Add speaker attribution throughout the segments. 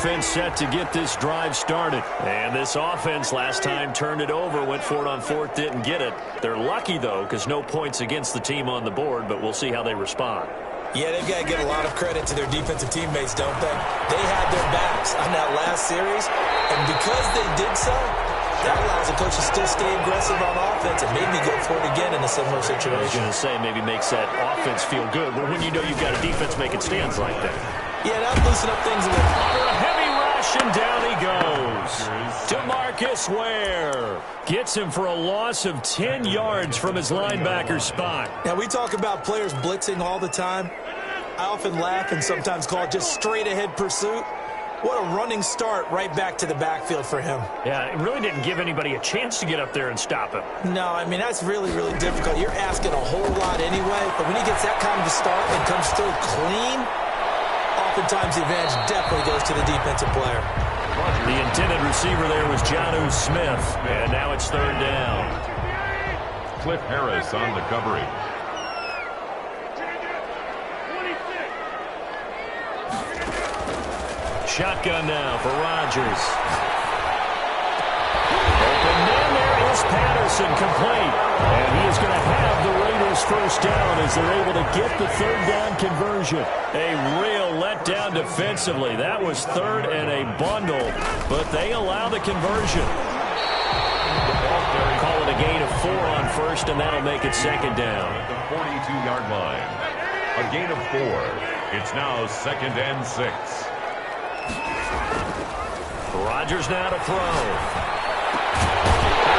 Speaker 1: offense set to get this drive started. And this offense last time turned it over, went for it on fourth, didn't get it. They're lucky, though, because no points against the team on the board, but we'll see how they respond.
Speaker 2: Yeah, they've got to give a lot of credit to their defensive teammates, don't they? They had their backs on that last series, and because they did so, that allows the coach to still stay aggressive on offense and maybe go for it again in a similar situation.
Speaker 1: I was going to say maybe makes that offense feel good, but when you know you've got a defense making stands like that.
Speaker 2: Yeah, that'll loosen up things a little.
Speaker 1: Under a heavy rush, and down he goes. DeMarcus Ware gets him for a loss of 10 yards from his linebacker spot.
Speaker 2: Now, we talk about players blitzing all the time. I often laugh and sometimes call it just straight-ahead pursuit. What a running start right back to the backfield for him.
Speaker 1: Yeah, it really didn't give anybody a chance to get up there and stop him.
Speaker 2: No, I mean, that's really, really difficult. You're asking a whole lot anyway, but when he gets that kind of a start and comes through clean, oftentimes the advantage definitely goes to the defensive player.
Speaker 1: The intended receiver there was Jonnu Smith, and now it's third down.
Speaker 3: Cliff Harris on the coverage.
Speaker 1: Shotgun now for Rodgers. Open man, there is Patterson, complete. And he is going to have the Raiders first down as they're able to get the third down conversion. A real letdown defensively. That was third and a bundle, but they allow the conversion. Call it a gain of 4 on first, and that'll make it second down.
Speaker 3: At the 42-yard line. A gain of 4. It's now second and 6.
Speaker 1: Rodgers now to throw. Out of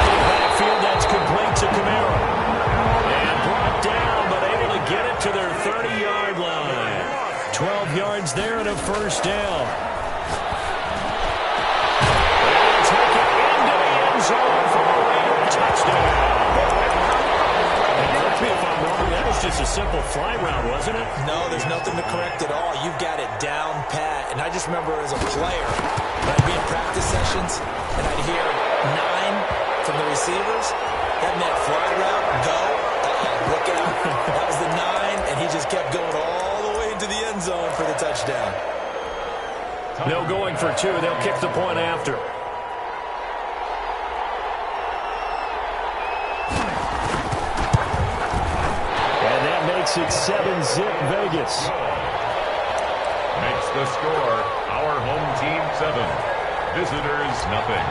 Speaker 1: the backfield, that's complete to Kamara. And brought down, but able to get it to their 30-yard line. 12 yards there and a first down. They'll take it into the end zone for a Raider touchdown. Correct me if I'm wrong, that was just a simple fly route, wasn't it?
Speaker 2: No, there's nothing to correct at all. You've got it down pat. And I just remember as a player, when I'd be in practice sessions and I'd hear 9 from the receivers, that meant fly route, go, look out. That was the 9, and he just kept going all the way into the end zone for the touchdown.
Speaker 1: No going for 2. They'll kick the point after. And that makes it 7-zip Vegas.
Speaker 3: Makes the score our home team 7, visitors nothing.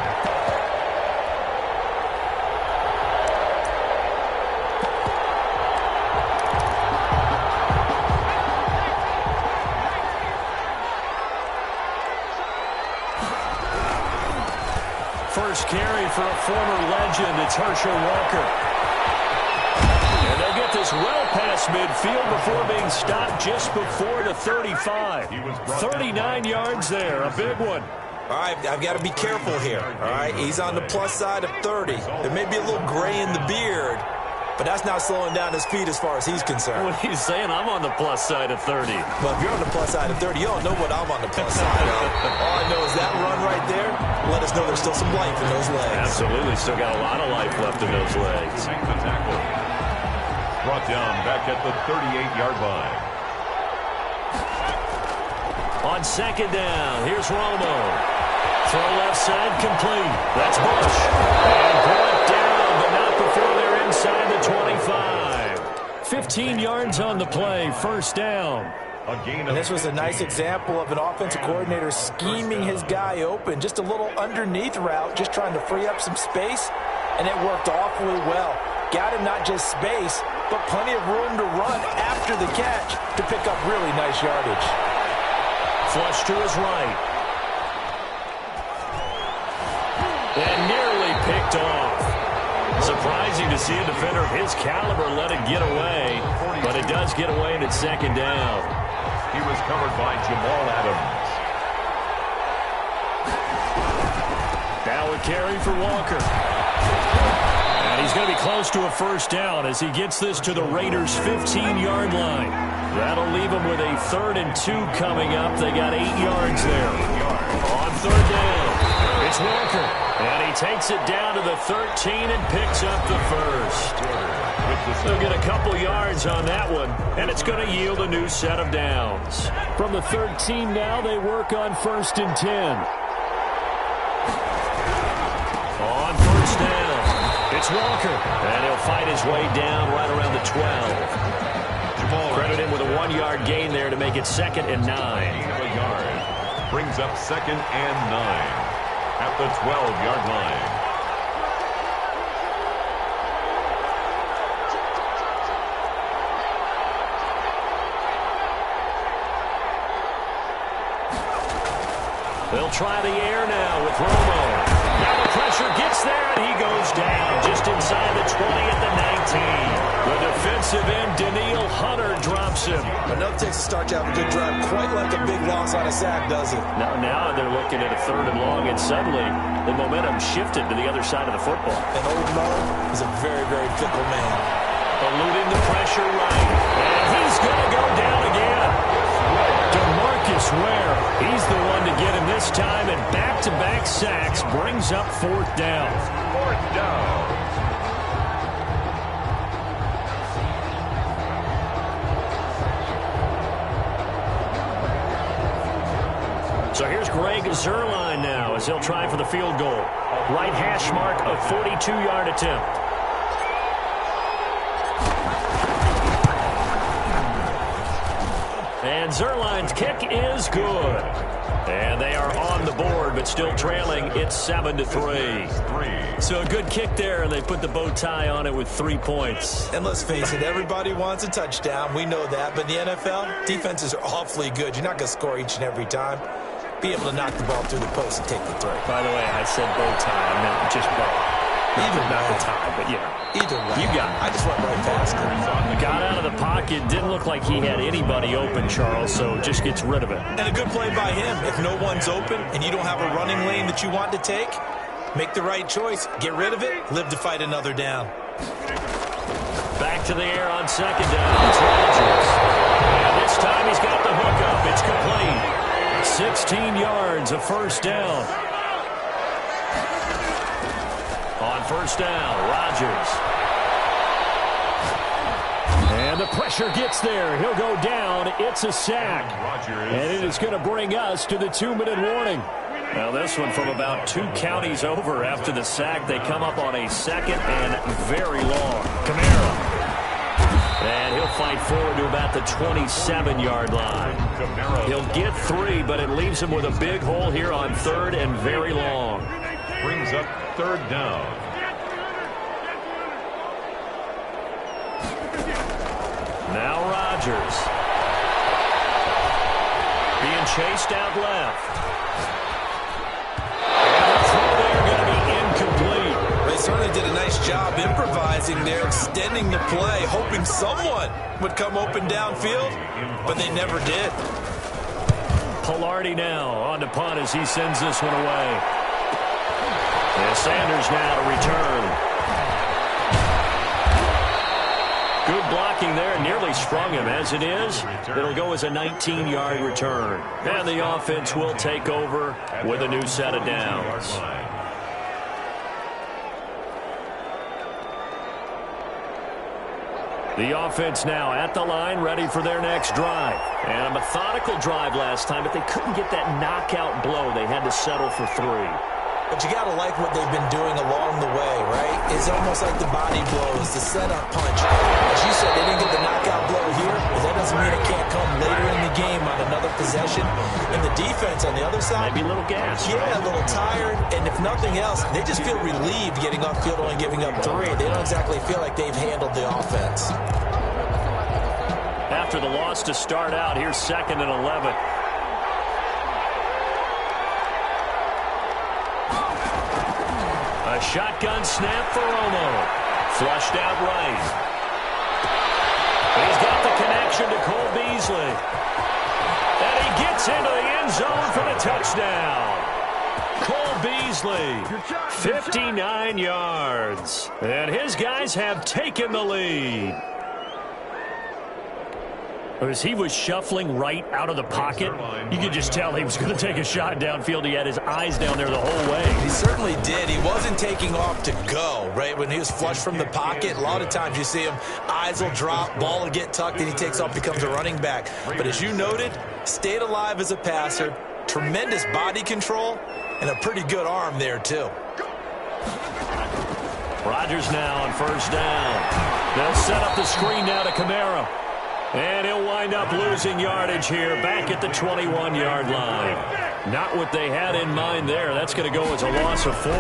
Speaker 1: First carry for a former legend. It's Herschel Walker. And they'll get this well past midfield before being stopped just before the 35. 39 yards there, a big one.
Speaker 2: All right, I've got to be careful here. All right, he's on the plus side of 30. There may be a little gray in the beard, but that's not slowing down his speed as far as he's concerned.
Speaker 1: What he's saying, I'm on the plus side of 30.
Speaker 2: Well, if you're on the plus side of 30, you don't know what I'm on the plus side of. All I know is that run right there let us know there's still some life in those legs.
Speaker 1: Absolutely, still got a lot of life left in those legs.
Speaker 3: Make the tackle. Brought down back at the 38-yard line.
Speaker 1: On second down, here's Romo. Throw left side, complete. That's Bush. And brought down, but not before they're inside the 25. 15 yards on the play, first down.
Speaker 2: And this was a nice example of an offensive coordinator scheming his guy open. Just a little underneath route, just trying to free up some space, and it worked awfully well. Got him not just space, but plenty of room to run after the catch to pick up really nice yardage.
Speaker 1: Flush to his right. And nearly picked off. Surprising to see a defender of his caliber let it get away, but it does get away and it's second down.
Speaker 3: He was covered by Jamal Adams.
Speaker 1: Now a carry for Walker. And he's going to be close to a first down as he gets this to the Raiders' 15-yard line. That'll leave them with a 3rd and 2 coming up. They got 8 yards there. On third down, it's Walker. And he takes it down to the 13 and picks up the first. They'll get a couple yards on that one, and it's going to yield a new set of downs. From the 13 now, they work on 1st and 10. On 1st down, it's Walker, and he'll fight his way down right around the 12. Credit him with a 1-yard gain there to make it 2nd and 9.
Speaker 3: A yard brings up 2nd and 9 at the 12-yard line.
Speaker 1: They'll try the air now with Romo. Now the pressure gets there, and he goes down just inside the 20 at the 19. The defensive end, Danielle Hunter, drops him.
Speaker 2: Enough takes to start to have a good drive, quite like a big loss on a sack, does it?
Speaker 1: Now they're looking at a 3rd and long, and suddenly the momentum shifted to the other side of the football.
Speaker 2: And Old Mo is a very, very fickle man.
Speaker 1: Eluding the pressure right, and he's going to go down again. DeMarcus Ware, he's the one to get him this time, and back-to-back sacks brings up 4th down.
Speaker 3: 4th down.
Speaker 1: So here's Greg Zuerlein now as he'll try for the field goal. Right hash mark, a 42-yard attempt. And Zuerlein's kick is good. And they are on the board, but still trailing. It's 7-3. So a good kick there, and they put the bow tie on it with 3 points.
Speaker 2: And let's face it, everybody wants a touchdown. We know that. But in the NFL, defenses are awfully good. You're not going to score each and every time. Be able to knock the ball through the post and take the throw.
Speaker 1: By the way, I said bow tie. I meant just bow. Not the tie, but yeah.
Speaker 2: Either way.
Speaker 1: You got it.
Speaker 2: I just went right past him.
Speaker 1: Got out of the pocket. Didn't look like he had anybody open, Charles, so just gets rid of it.
Speaker 2: And a good play by him. If no one's open and you don't have a running lane that you want to take, make the right choice. Get rid of it. Live to fight another down.
Speaker 1: Back to the air on 2nd down. It's Rodgers. And this time he's got the hook up. It's complete. 16 yards, a 1st down. On 1st down, Rodgers. And the pressure gets there. He'll go down. It's a sack. And it is going to bring us to the 2-minute warning. Now this one from about 2 counties over after the sack. They come up on a 2nd and very long. Kamara. And he'll fight forward to about the 27-yard line. He'll get 3, but it leaves him with a big hole here on 3rd and very long.
Speaker 3: Brings up 3rd down.
Speaker 1: Now Rodgers. Being chased out left. And the throw there going to be incomplete.
Speaker 2: They certainly did a nice job improvising there, extending the play, hoping someone would come open downfield, but they never did.
Speaker 1: Palardy now on to punt as he sends this one away. And Sanders now to return. Good blocking there, nearly sprung him. As it is, it'll go as a 19-yard return. And the offense will take over with a new set of downs. The offense now at the line, ready for their next drive. And a methodical drive last time, but they couldn't get that knockout blow. They had to settle for 3.
Speaker 2: But you got to like what they've been doing along the way, right? It's almost like the body blows, the setup punch. As you said, they didn't get the knockout blow here, but that doesn't mean it can't come later in the game on another possession. And the defense on the other side,
Speaker 1: maybe a little gas.
Speaker 2: Yeah, a little tired. And if nothing else, they just feel relieved getting upfield, only giving up 3. They don't exactly feel like they've handled the offense.
Speaker 1: After the loss to start out, here's 2nd and 11. A shotgun snap for Romo. Flushed out right. He's got the connection to Cole Beasley. And he gets into the end zone for the touchdown. Cole Beasley, 59 yards. And his guys have taken the lead. As he was shuffling right out of the pocket, you could just tell he was going to take a shot downfield. He had his eyes down there the whole way.
Speaker 2: He certainly did. He wasn't taking off to go, right? When he was flush from the pocket, a lot of times you see him, eyes will drop, ball will get tucked, and he takes off, becomes a running back. But as you noted, stayed alive as a passer, tremendous body control, and a pretty good arm there, too.
Speaker 1: Rodgers now on first down. They'll set up the screen now to Kamara. And he'll wind up losing yardage here back at the 21-yard line. Not what they had in mind there. That's going to go as a loss of 4.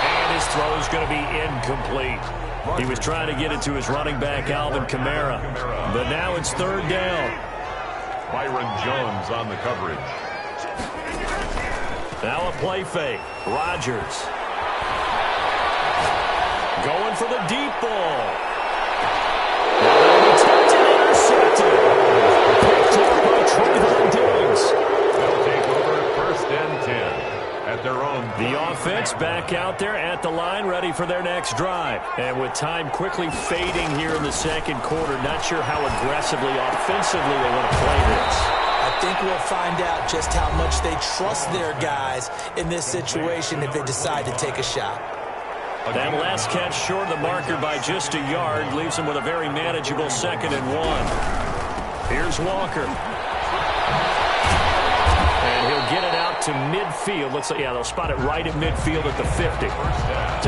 Speaker 1: And his throw is going to be incomplete. He was trying to get it to his running back, Alvin Kamara. But now it's third down.
Speaker 3: Byron Jones on the coverage.
Speaker 1: Now a play fake. Rodgers. Going for the deep ball. Intercepted. Picked up by Trayvon Diggs.
Speaker 3: They'll take over first and 10 at their own.
Speaker 1: The offense back out there at the line, ready for their next drive. And with time quickly fading here in the second quarter, not sure how aggressively, offensively they want to play this.
Speaker 2: I think we'll find out just how much they trust their guys in this situation if they decide to take a shot.
Speaker 1: That last catch short of the marker by just a yard leaves him with a very manageable 2nd and 1. Here's Walker. And he'll get it out to midfield. Looks like, yeah, they'll spot it right at midfield at the 50.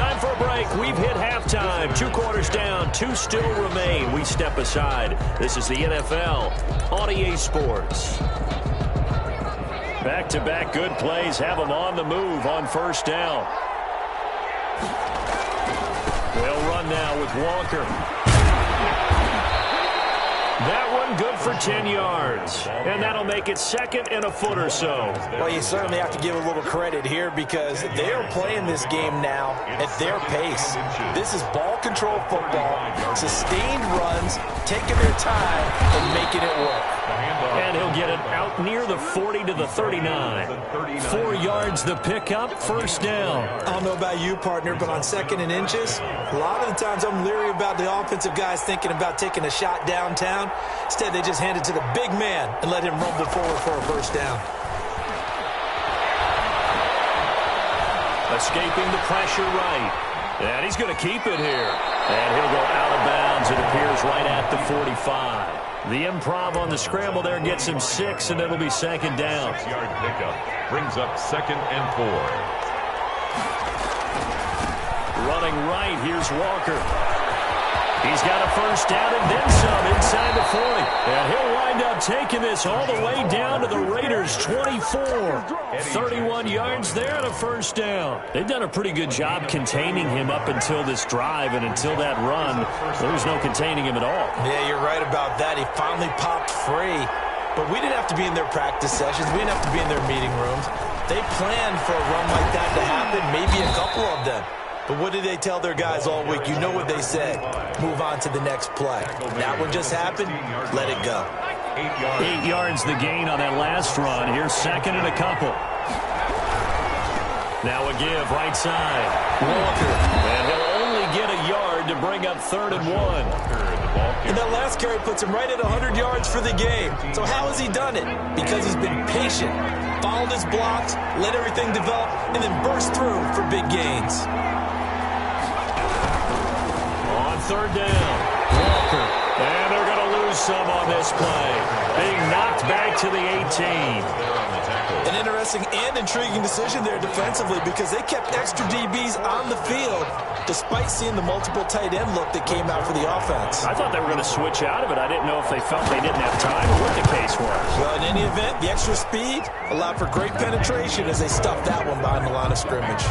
Speaker 1: Time for a break. We've hit halftime. 2 quarters down. 2 still remain. We step aside. This is the NFL on EA Sports. Back-to-back good plays have them on the move on first down. They'll run now with Walker. That one good for 10 yards. And that'll make it 2nd and a foot or so.
Speaker 2: Well, you certainly have to give a little credit here because they are playing this game now at their pace. This is ball control football, sustained runs, taking their time and making it work.
Speaker 1: And he'll get it out near the 40 to the 39. 4 yards the pickup, first down.
Speaker 2: I don't know about you, partner, but on 2nd and inches, a lot of the times I'm leery about the offensive guys thinking about taking a shot downtown. Instead, they just hand it to the big man and let him rumble forward for a first down.
Speaker 1: Escaping the pressure right. And he's going to keep it here. And he'll go out of bounds, it appears, right at the 45. The improv on the scramble there gets him 6, and it'll be 2nd down.
Speaker 3: 6-yard pickup brings up 2nd and 4.
Speaker 1: Running right, here's Walker. He's got a first down and then some inside the 40. And he'll wind up taking this all the way down to the Raiders' 24. 31 yards there and a first down. They've done a pretty good job containing him up until this drive, and until that run, there was no containing him at all.
Speaker 2: Yeah, you're right about that. He finally popped free. But we didn't have to be in their practice sessions. We didn't have to be in their meeting rooms. They planned for a run like that to happen, maybe a couple of them. But what did they tell their guys all week? You know what they said. Move on to the next play. That one just happened. Let it go.
Speaker 1: 8 yards the gain on that last run. Here's 2nd and a couple. Now a give, right side. Walker. And he'll only get a yard to bring up 3rd and 1.
Speaker 2: And that last carry puts him right at 100 yards for the game. So how has he done it? Because he's been patient, followed his blocks, let everything develop, and then burst through for big gains.
Speaker 1: On 3rd down, Walker. And they're going to lose some on this play. Being knocked back to the 18.
Speaker 2: An interesting and intriguing decision there defensively because they kept extra DBs on the field despite seeing the multiple tight end look that came out for the offense.
Speaker 1: I thought they were going to switch out of it. I didn't know if they felt they didn't have time or what the case was.
Speaker 2: Well, in any event, the extra speed allowed for great penetration as they stuffed that one behind the line of scrimmage.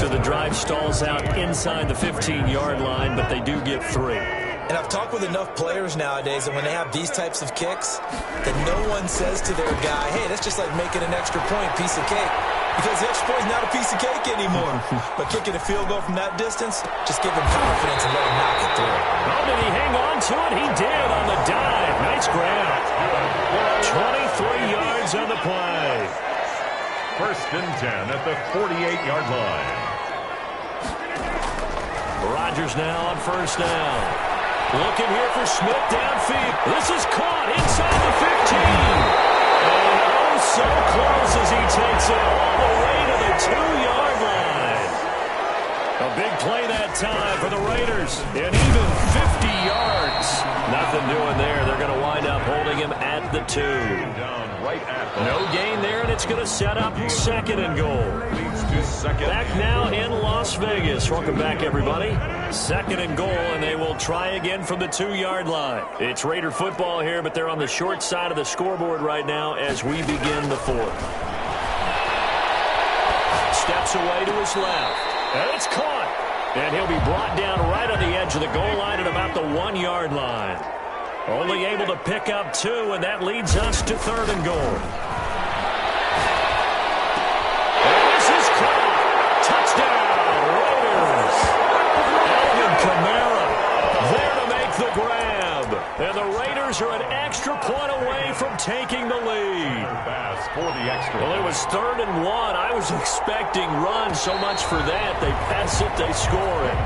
Speaker 1: So the drive stalls out inside the 15-yard line, but they do get 3.
Speaker 2: And I've talked with enough players nowadays that when they have these types of kicks, that no one says to their guy, hey, that's just like making an extra point, piece of cake. Because the extra point is not a piece of cake anymore. But kicking a field goal from that distance, just give him confidence and let him knock it through.
Speaker 1: Oh, did he hang on to it? He did on the dive. Nice grab. 23 yards on the play.
Speaker 3: 1st and 10 at the 48-yard line.
Speaker 1: Rodgers now on first down. Looking here for Smith downfield. This is caught inside the 15. And oh, so close as he takes it all the way to the 2-yard line. A big play that time for the Raiders. And even 50 yards. Nothing doing there. They're going to wind up holding him at the 2. No gain there, and it's going to set up second and goal. Back now in Las Vegas. Welcome back, everybody. Second and goal, and they will try again from the 2-yard line. It's Raider football here, but they're on the short side of the scoreboard right now as we begin the 4th. Steps away to his left. And it's caught. And he'll be brought down right on the edge of the goal line at about the 1-yard line. Only able to pick up 2, and that leads us to 3rd and goal. And this is caught. Touchdown, Raiders. Alvin Kamara there to make the grab. And the Raiders are an extra point away from taking the lead. Well, it was 3rd and 1. I was expecting runs, so much for that. They pass it, they score it.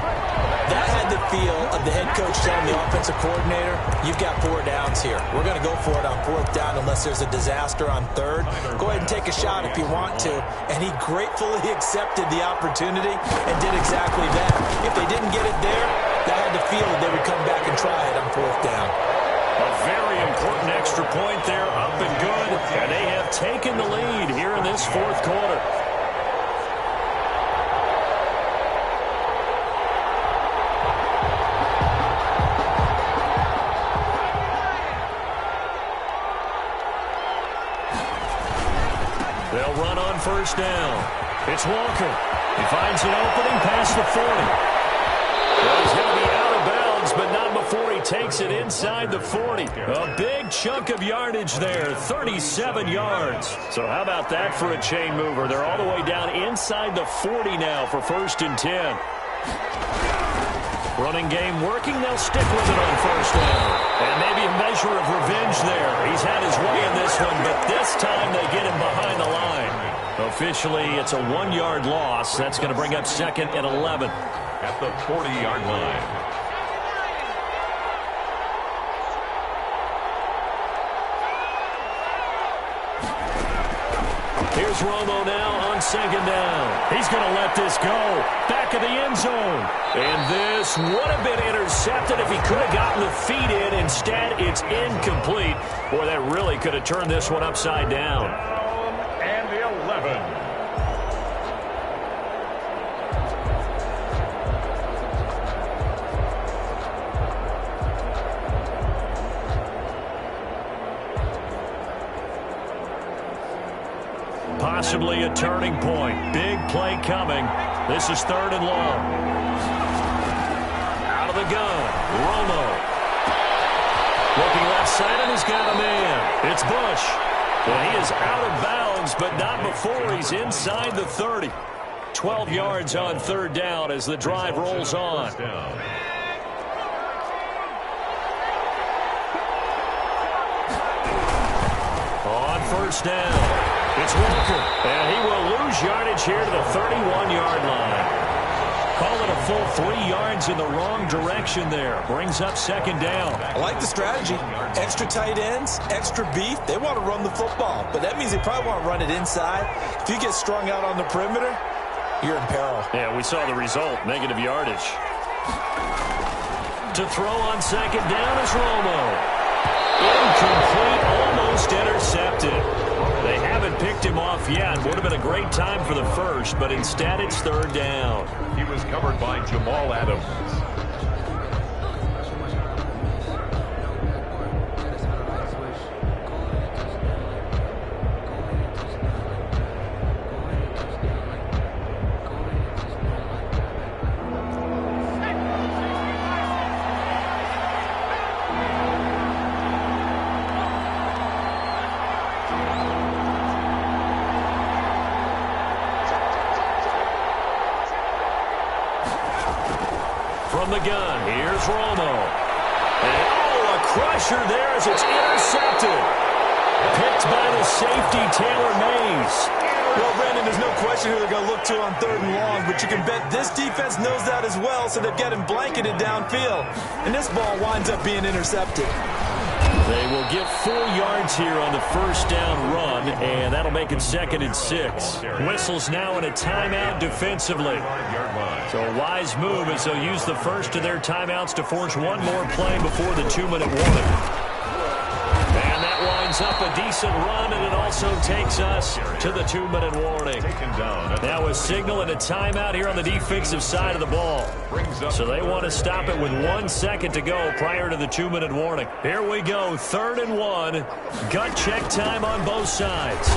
Speaker 2: That had the feel of the head coach telling the offensive coordinator, you've got 4 downs here. We're going to go for it on 4th down unless there's a disaster on 3rd. Go ahead and take a shot if you want to. And he gratefully accepted the opportunity and did exactly that. If they didn't get it there, that had the feel that they would come back and try it on 4th down.
Speaker 1: A very important extra point there, up and good. And they have taken the lead here in this 4th quarter. They'll run on first down. It's Walker. He finds an opening past the 40. Well, he's going to be out of bounds, but not before he takes it inside the 40. A big chunk of yardage there, 37 yards. So how about that for a chain mover? They're all the way down inside the 40 now for 1st and 10. Running game working. They'll stick with it on first down. And maybe a measure of revenge there. He's had his way in this one, but this time they get him behind the line. Officially, it's a 1-yard loss. That's going to bring up 2nd and 11.
Speaker 3: At the 40-yard line.
Speaker 1: Here's Romo now on 2nd down. He's going to let this go. Back of the end zone. And this would have been intercepted if he could have gotten the feet in. Instead, it's incomplete. Boy, that really could have turned this one upside down.
Speaker 3: And 11.
Speaker 1: Possibly a turning point. Big play coming. This is 3rd and long. Out of the gun. Romo. Looking left side, and he's got a man. It's Bush. And he is out of bounds, but not before he's inside the 30. 12 yards on 3rd down as the drive rolls on. On first down. It's Walker, and he will lose yardage here to the 31-yard line. Call it a full 3 yards in the wrong direction there. Brings up 2nd down.
Speaker 2: I like the strategy. Extra tight ends, extra beef. They want to run the football, but that means they probably want to run it inside. If you get strung out on the perimeter, you're in peril.
Speaker 1: Yeah, we saw the result, negative yardage. To throw on 2nd down is Romo. Incomplete, almost intercepted. They haven't picked him off yet. Would have been a great time for the first, but instead it's 3rd down.
Speaker 3: He was covered by Jamal Adams.
Speaker 1: From the gun, here's Romo. And, a crusher there as it's intercepted. Picked by the safety, Taylor Mays.
Speaker 2: Well, Brandon, there's no question position who they're going to look to on 3rd and long, but you can bet this defense knows that as well, so they're getting blanketed downfield. And this ball winds up being intercepted.
Speaker 1: They will get 4 yards here on the first down run, and that'll make it 2nd and 6. Whistles now in a timeout defensively. So a wise move as they'll use the first of their timeouts to force one more play before the 2-minute warning. And that winds up a decent run, and it also takes us to the 2-minute warning. Now a signal and a timeout here on the defensive side of the ball. So they want to stop it with 1 second to go prior to the 2-minute warning. Here we go, 3rd and 1. Gut check time on both sides.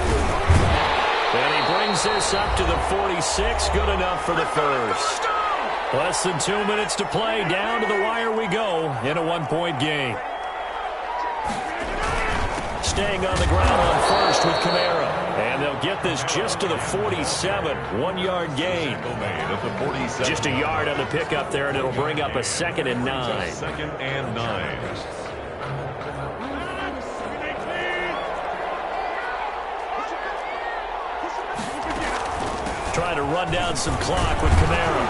Speaker 1: And he brings this up to the 46. Good enough for the first. Less than 2 minutes to play. Down to the wire we go in a 1-point game. Staying on the ground on first with Kamara. And they'll get this just to the 47. 1-yard gain. Just a yard on the pickup there, and it'll bring up a 2nd and 9.
Speaker 3: 2nd and 9.
Speaker 1: Trying to run down some clock with Kamara.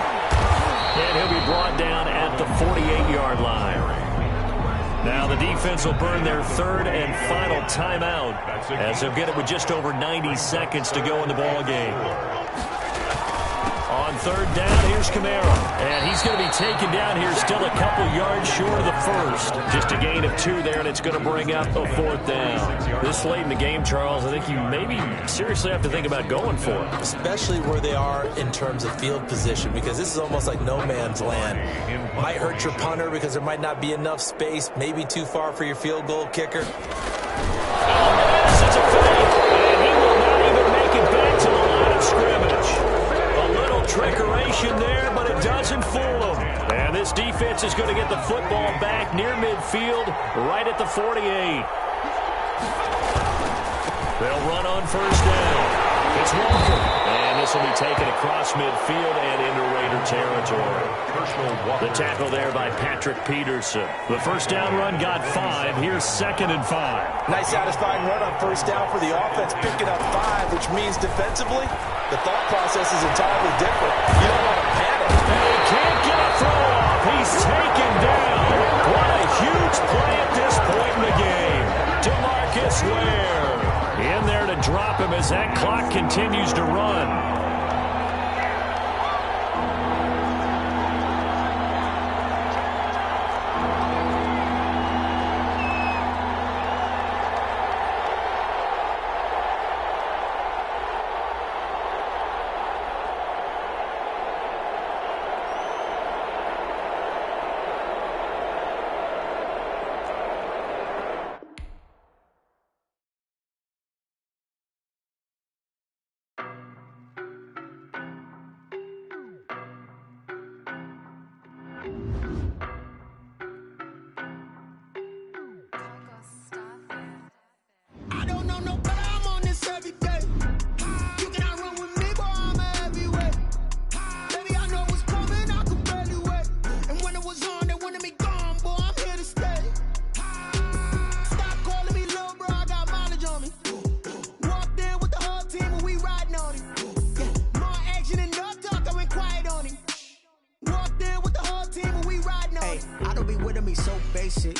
Speaker 1: And he'll be brought down at the 48-yard line. Now the defense will burn their 3rd and final timeout as they'll get it with just over 90 seconds to go in the ball game. On 3rd down, here's Kamara. And he's going to be taken down here still a couple yards short of the first. Just a gain of 2 there, and it's going to bring up a 4th down. This late in the game, Charles, I think you maybe seriously have to think about going for it.
Speaker 2: Especially where they are in terms of field position, because this is almost like no man's land. Might hurt your punter because there might not be enough space, maybe too far for your field goal kicker.
Speaker 1: Yes, it's a fake, and he will not even make it back to the line of scrimmage. Trickeration there, but it doesn't fool them. And this defense is going to get the football back near midfield, right at the 48. They'll run on first down. It's Walker. And this will be taken across midfield and into Raider territory. The tackle there by Patrick Peterson. The first down run got 5. Here's 2nd and 5.
Speaker 2: Nice satisfying run on first down for the offense, picking up 5, which means defensively, the thought process is entirely different. You don't want to panic.
Speaker 1: And he can't get a throw off. He's taken down. What a huge play at this point in the game. DeMarcus Ware in there to drop him as that clock continues to run.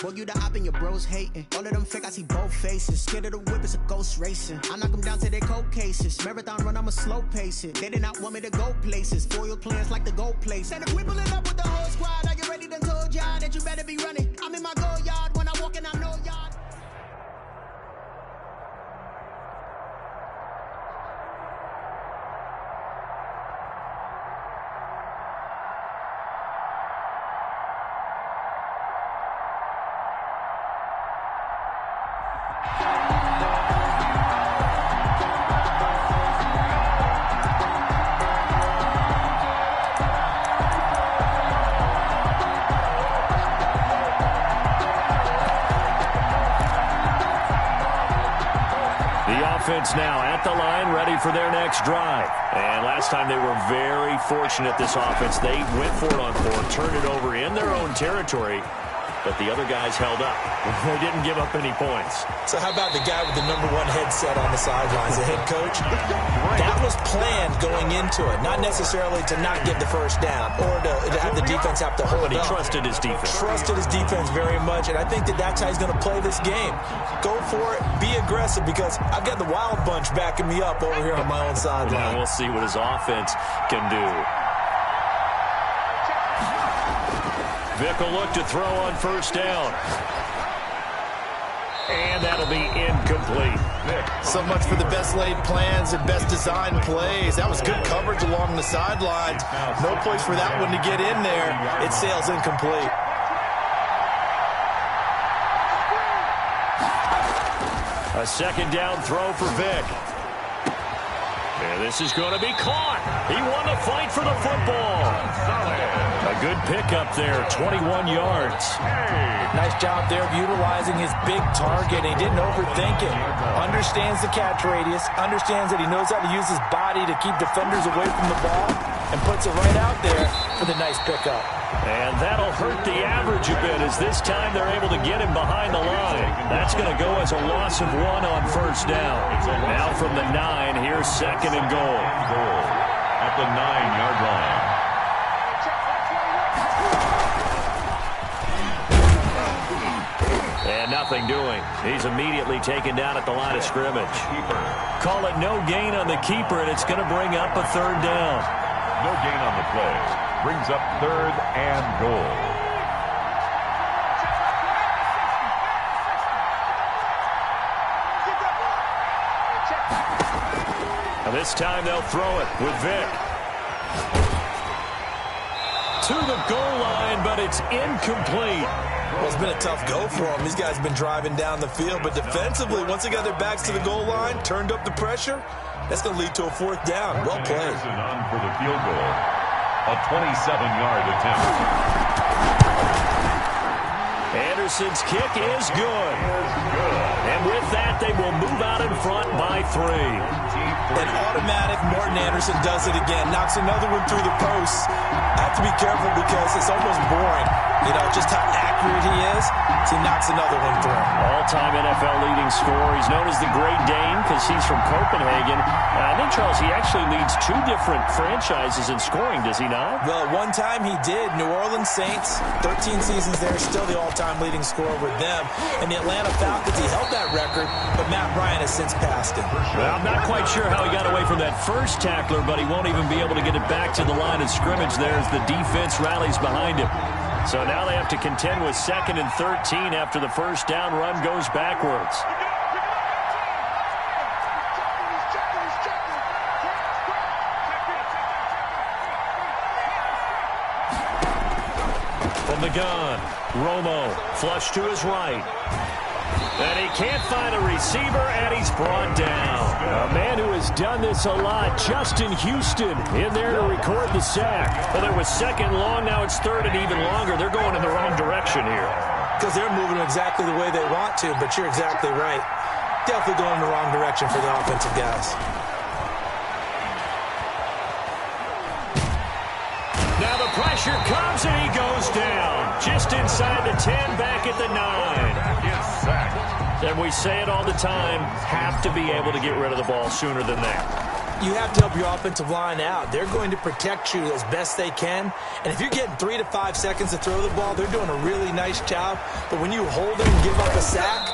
Speaker 4: Boy, you the op and your bros hating. All of them fake, I see both faces. Scared of the whip, it's a ghost racing. I knock them down to their cold cases. Marathon run, I'ma slow pace it. They did not want me to go places. Foil plans like the gold place. And if we pulling up with the whole squad, are you ready? Done told y'all that you better be running. I'm in my go yard. When I walk in, I know y'all.
Speaker 1: Offense now at the line, ready for their next drive. And last time they were very fortunate, this offense. They went for it on 4, turned it over in their own territory, but the other guys held up. They didn't give up any points.
Speaker 2: So how about the guy with the #1 headset on the sidelines, the head coach? That was planned going into it. Not necessarily to not get the first down or to have the defense have to hold
Speaker 1: But he
Speaker 2: up.
Speaker 1: trusted his defense.
Speaker 2: Trusted his defense very much, and I think that's how he's going to play this game. Go for it. Be aggressive, because I've got the Wild Bunch backing me up over here on my own sideline.
Speaker 1: Now we'll see what his offense can do. Vick will look to throw on first down. And that'll be incomplete.
Speaker 5: So much for the best laid plans and best designed plays. That was good coverage along the sidelines. No place for that one to get in there. It sails incomplete.
Speaker 1: A second down throw for Vick. And this is going to be caught. He won the fight for the football. A good pickup there, 21 yards.
Speaker 2: Nice job there of utilizing his big target. He didn't overthink it. Understands the catch radius. Understands that he knows how to use his body to keep defenders away from the ball. And puts it right out there for the nice pickup.
Speaker 1: And that'll hurt the average a bit, as this time they're able to get him behind the line. That's going to go as a loss of 1 on first down. Now from the 9, here's second and goal.
Speaker 3: At the 9-yard line.
Speaker 1: And nothing doing. He's immediately taken down at the line of scrimmage. Call it no gain on the keeper, and it's going to bring up a third down.
Speaker 3: No gain on the play. Brings up third and goal.
Speaker 1: And this time they'll throw it with Vick. To the goal line, but it's incomplete.
Speaker 2: Well, it's been a tough go for him. These guys have been driving down the field, but defensively, once they got their backs to the goal line, turned up the pressure, that's going to lead to a fourth down. Well played.
Speaker 3: Anderson on for the field goal. A 27-yard attempt.
Speaker 1: Anderson's kick is good. And with that, they will move out in front by 3.
Speaker 2: An automatic Morten Anderson does it again. Knocks another one through the posts. I have to be careful because it's almost boring. You know, just how accurate he is. So he knocks another one through.
Speaker 1: All-time NFL leading scorer. He's known as the Great Dane because he's from Copenhagen. I think, Charles, he actually leads 2 different franchises in scoring, does he not?
Speaker 2: Well, one time he did. New Orleans Saints, 13 seasons there, still the all-time leading scorer with them. And the Atlanta Falcons, he held that record, but Matt Ryan has since passed him.
Speaker 1: Well, I'm not quite sure how he got away from that first tackler, but he won't even be able to get it back to the line of scrimmage there as the defense rallies behind him. So now they have to contend with 2nd and 13 after the first down run goes backwards. From the gun, Romo, flush to his right. And he can't find a receiver, and he's brought down. A man who has done this a lot, Justin Houston, in there to record the sack. Well, it was 2nd long, now it's 3rd and even longer. They're going in the wrong direction here.
Speaker 2: Because they're moving exactly the way they want to, but you're exactly right. Definitely going in the wrong direction for the offensive guys.
Speaker 1: Now the pressure comes, and he goes down. Just inside the 10, back at the 9.
Speaker 3: Yes, sacked.
Speaker 1: And we say it all the time, have to be able to get rid of the ball sooner than that.
Speaker 2: You have to help your offensive line out. They're going to protect you as best they can. And if you're getting 3 to 5 seconds to throw the ball, they're doing a really nice job. But when you hold them and give up a sack,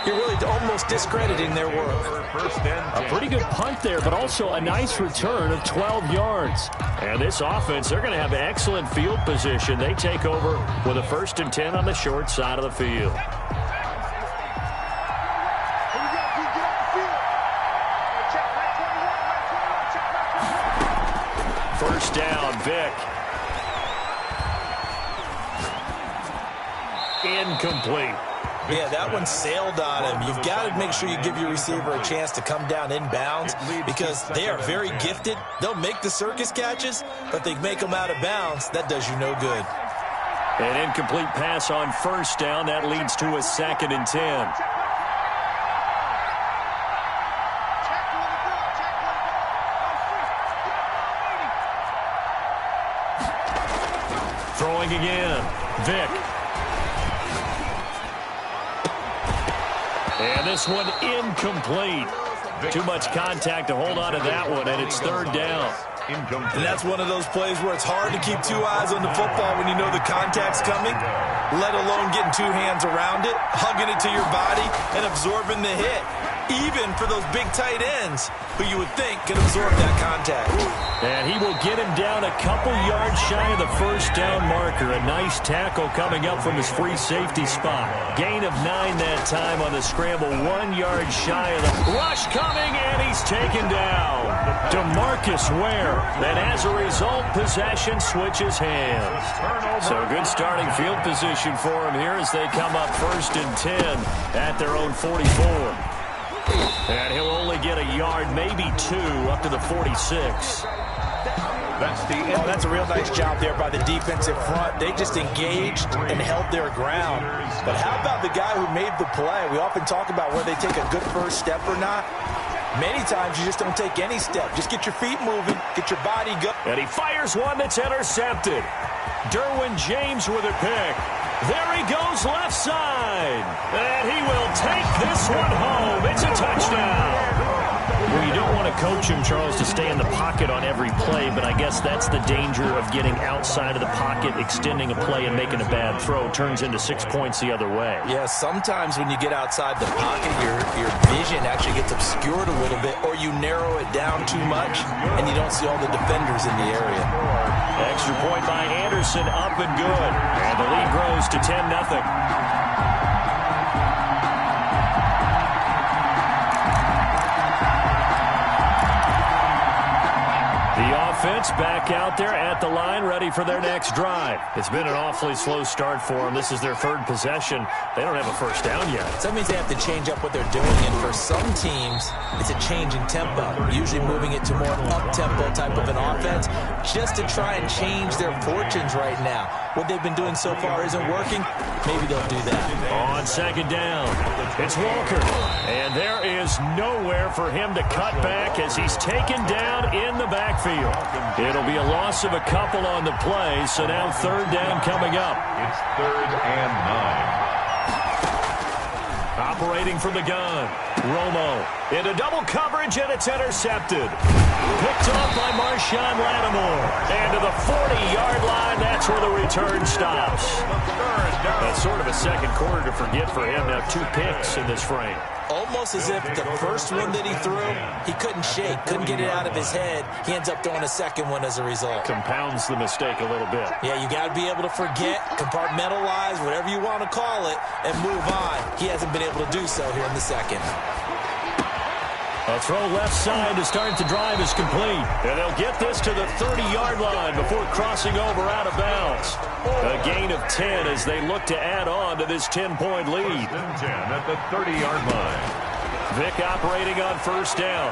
Speaker 2: you're really almost discrediting their work.
Speaker 1: A pretty good punt there, but also a nice return of 12 yards. And this offense, they're going to have excellent field position. They take over with a 1st and 10 on the short side of the field. First down, Vick. Incomplete.
Speaker 2: Yeah, that one sailed on him. You've got to make sure you give your receiver a chance to come down inbounds because they are very gifted. They'll make the circus catches, but they make them out of bounds. That does you no good.
Speaker 1: An incomplete pass on first down. That leads to a 2nd and 10. Throwing again. Vick. And this one incomplete. Too much contact to hold on to that one, and it's third down.
Speaker 5: And that's one of those plays where it's hard to keep two eyes on the football when you know the contact's coming, let alone getting two hands around it, hugging it to your body, and absorbing the hit. Even for those big tight ends who you would think could absorb that contact.
Speaker 1: And he will get him down a couple yards shy of the first down marker. A nice tackle coming up from his free safety spot. Gain of 9 that time on the scramble. 1 yard shy of the rush coming, and he's taken down. DeMarcus Ware. And as a result, possession switches hands. So good starting field position for him here as they come up 1st and 10 at their own 44. And he'll only get a yard, maybe 2, up to the 46.
Speaker 2: That's a real nice job there by the defensive front. They just engaged and held their ground. But how about the guy who made the play? We often talk about whether they take a good first step or not. Many times you just don't take any step. Just get your feet moving, get your body going.
Speaker 1: And he fires one that's intercepted. Derwin James with a pick. There he goes left side. And he will take this one home. It's a touchdown. Well, you don't want to coach him, Charles, to stay in the pocket on every play, but I guess that's the danger of getting outside of the pocket, extending a play and making a bad throw. Turns into 6 points the other way.
Speaker 2: Yeah, sometimes when you get outside the pocket, your vision actually gets obscured a little bit, or you narrow it down too much, and you don't see all the defenders in the area.
Speaker 1: Extra point by Anderson, up and good. And the lead grows to 10-0. Offense back out there at the line, ready for their next drive. It's been an awfully slow start for them. This is their 3rd possession. They don't have a first down yet.
Speaker 2: So that means they have to change up what they're doing, and for some teams, it's a change in tempo, usually moving it to more up-tempo type of an offense, just to try and change their fortunes right now. What they've been doing so far isn't working. Maybe they'll do that.
Speaker 1: On 2nd down, it's Walker. And there is nowhere for him to cut back as he's taken down in the backfield. It'll be a loss of a couple on the play, so now 3rd down coming up.
Speaker 3: It's 3rd and 9.
Speaker 1: Operating from the gun, Romo into double coverage, and it's intercepted. Picked off by Marshawn Lattimore. And to the 40-yard line, that's where the return stops. That's sort of a second quarter to forget for him. Now 2 picks in this frame.
Speaker 2: Almost as if the first one that he threw, he couldn't shake, couldn't get it out of his head. He ends up throwing a second one as a result.
Speaker 1: Compounds the mistake a little bit.
Speaker 2: Yeah, you got to be able to forget, compartmentalize, whatever you want to call it, and move on. He hasn't been able to do so here in the second.
Speaker 1: A throw left side to start the drive is complete. And they'll get this to the 30-yard line before crossing over out of bounds. A gain of 10 as they look to add on to this 10-point lead.
Speaker 3: 10 at the 30-yard line.
Speaker 1: Vick operating on 1st down.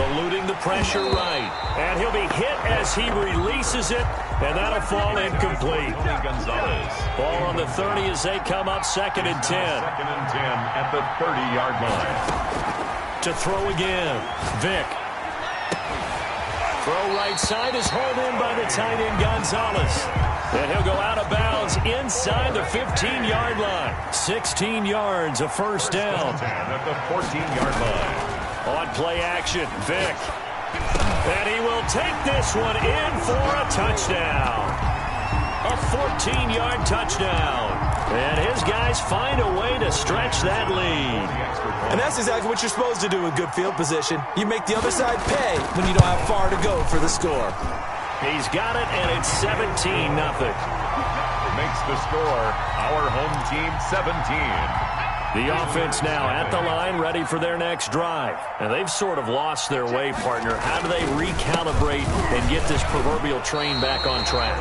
Speaker 1: Eluding the pressure right. And he'll be hit as he releases it. And that'll fall incomplete.
Speaker 3: Gonzalez.
Speaker 1: Ball on the 30 as they come up 2nd and 10.
Speaker 3: 2nd and 10 at the 30-yard line.
Speaker 1: To throw again. Vick. Throw right side is hauled in by the tight end Gonzalez. And he'll go out of bounds inside the 15-yard line. 16 yards, a 1st down.
Speaker 3: 10 at the 14-yard line.
Speaker 1: On play action, Vick. And he will take this one in for a touchdown. A 14-yard touchdown. And his guys find a way to stretch that lead.
Speaker 2: And that's exactly what you're supposed to do with good field position. You make the other side pay when you don't have far to go for the score.
Speaker 1: He's got it, and it's 17-0.
Speaker 3: Makes the score our home team 17.
Speaker 1: The offense now at the line, ready for their next drive. And they've sort of lost their way, partner. How do they recalibrate and get this proverbial train back on track?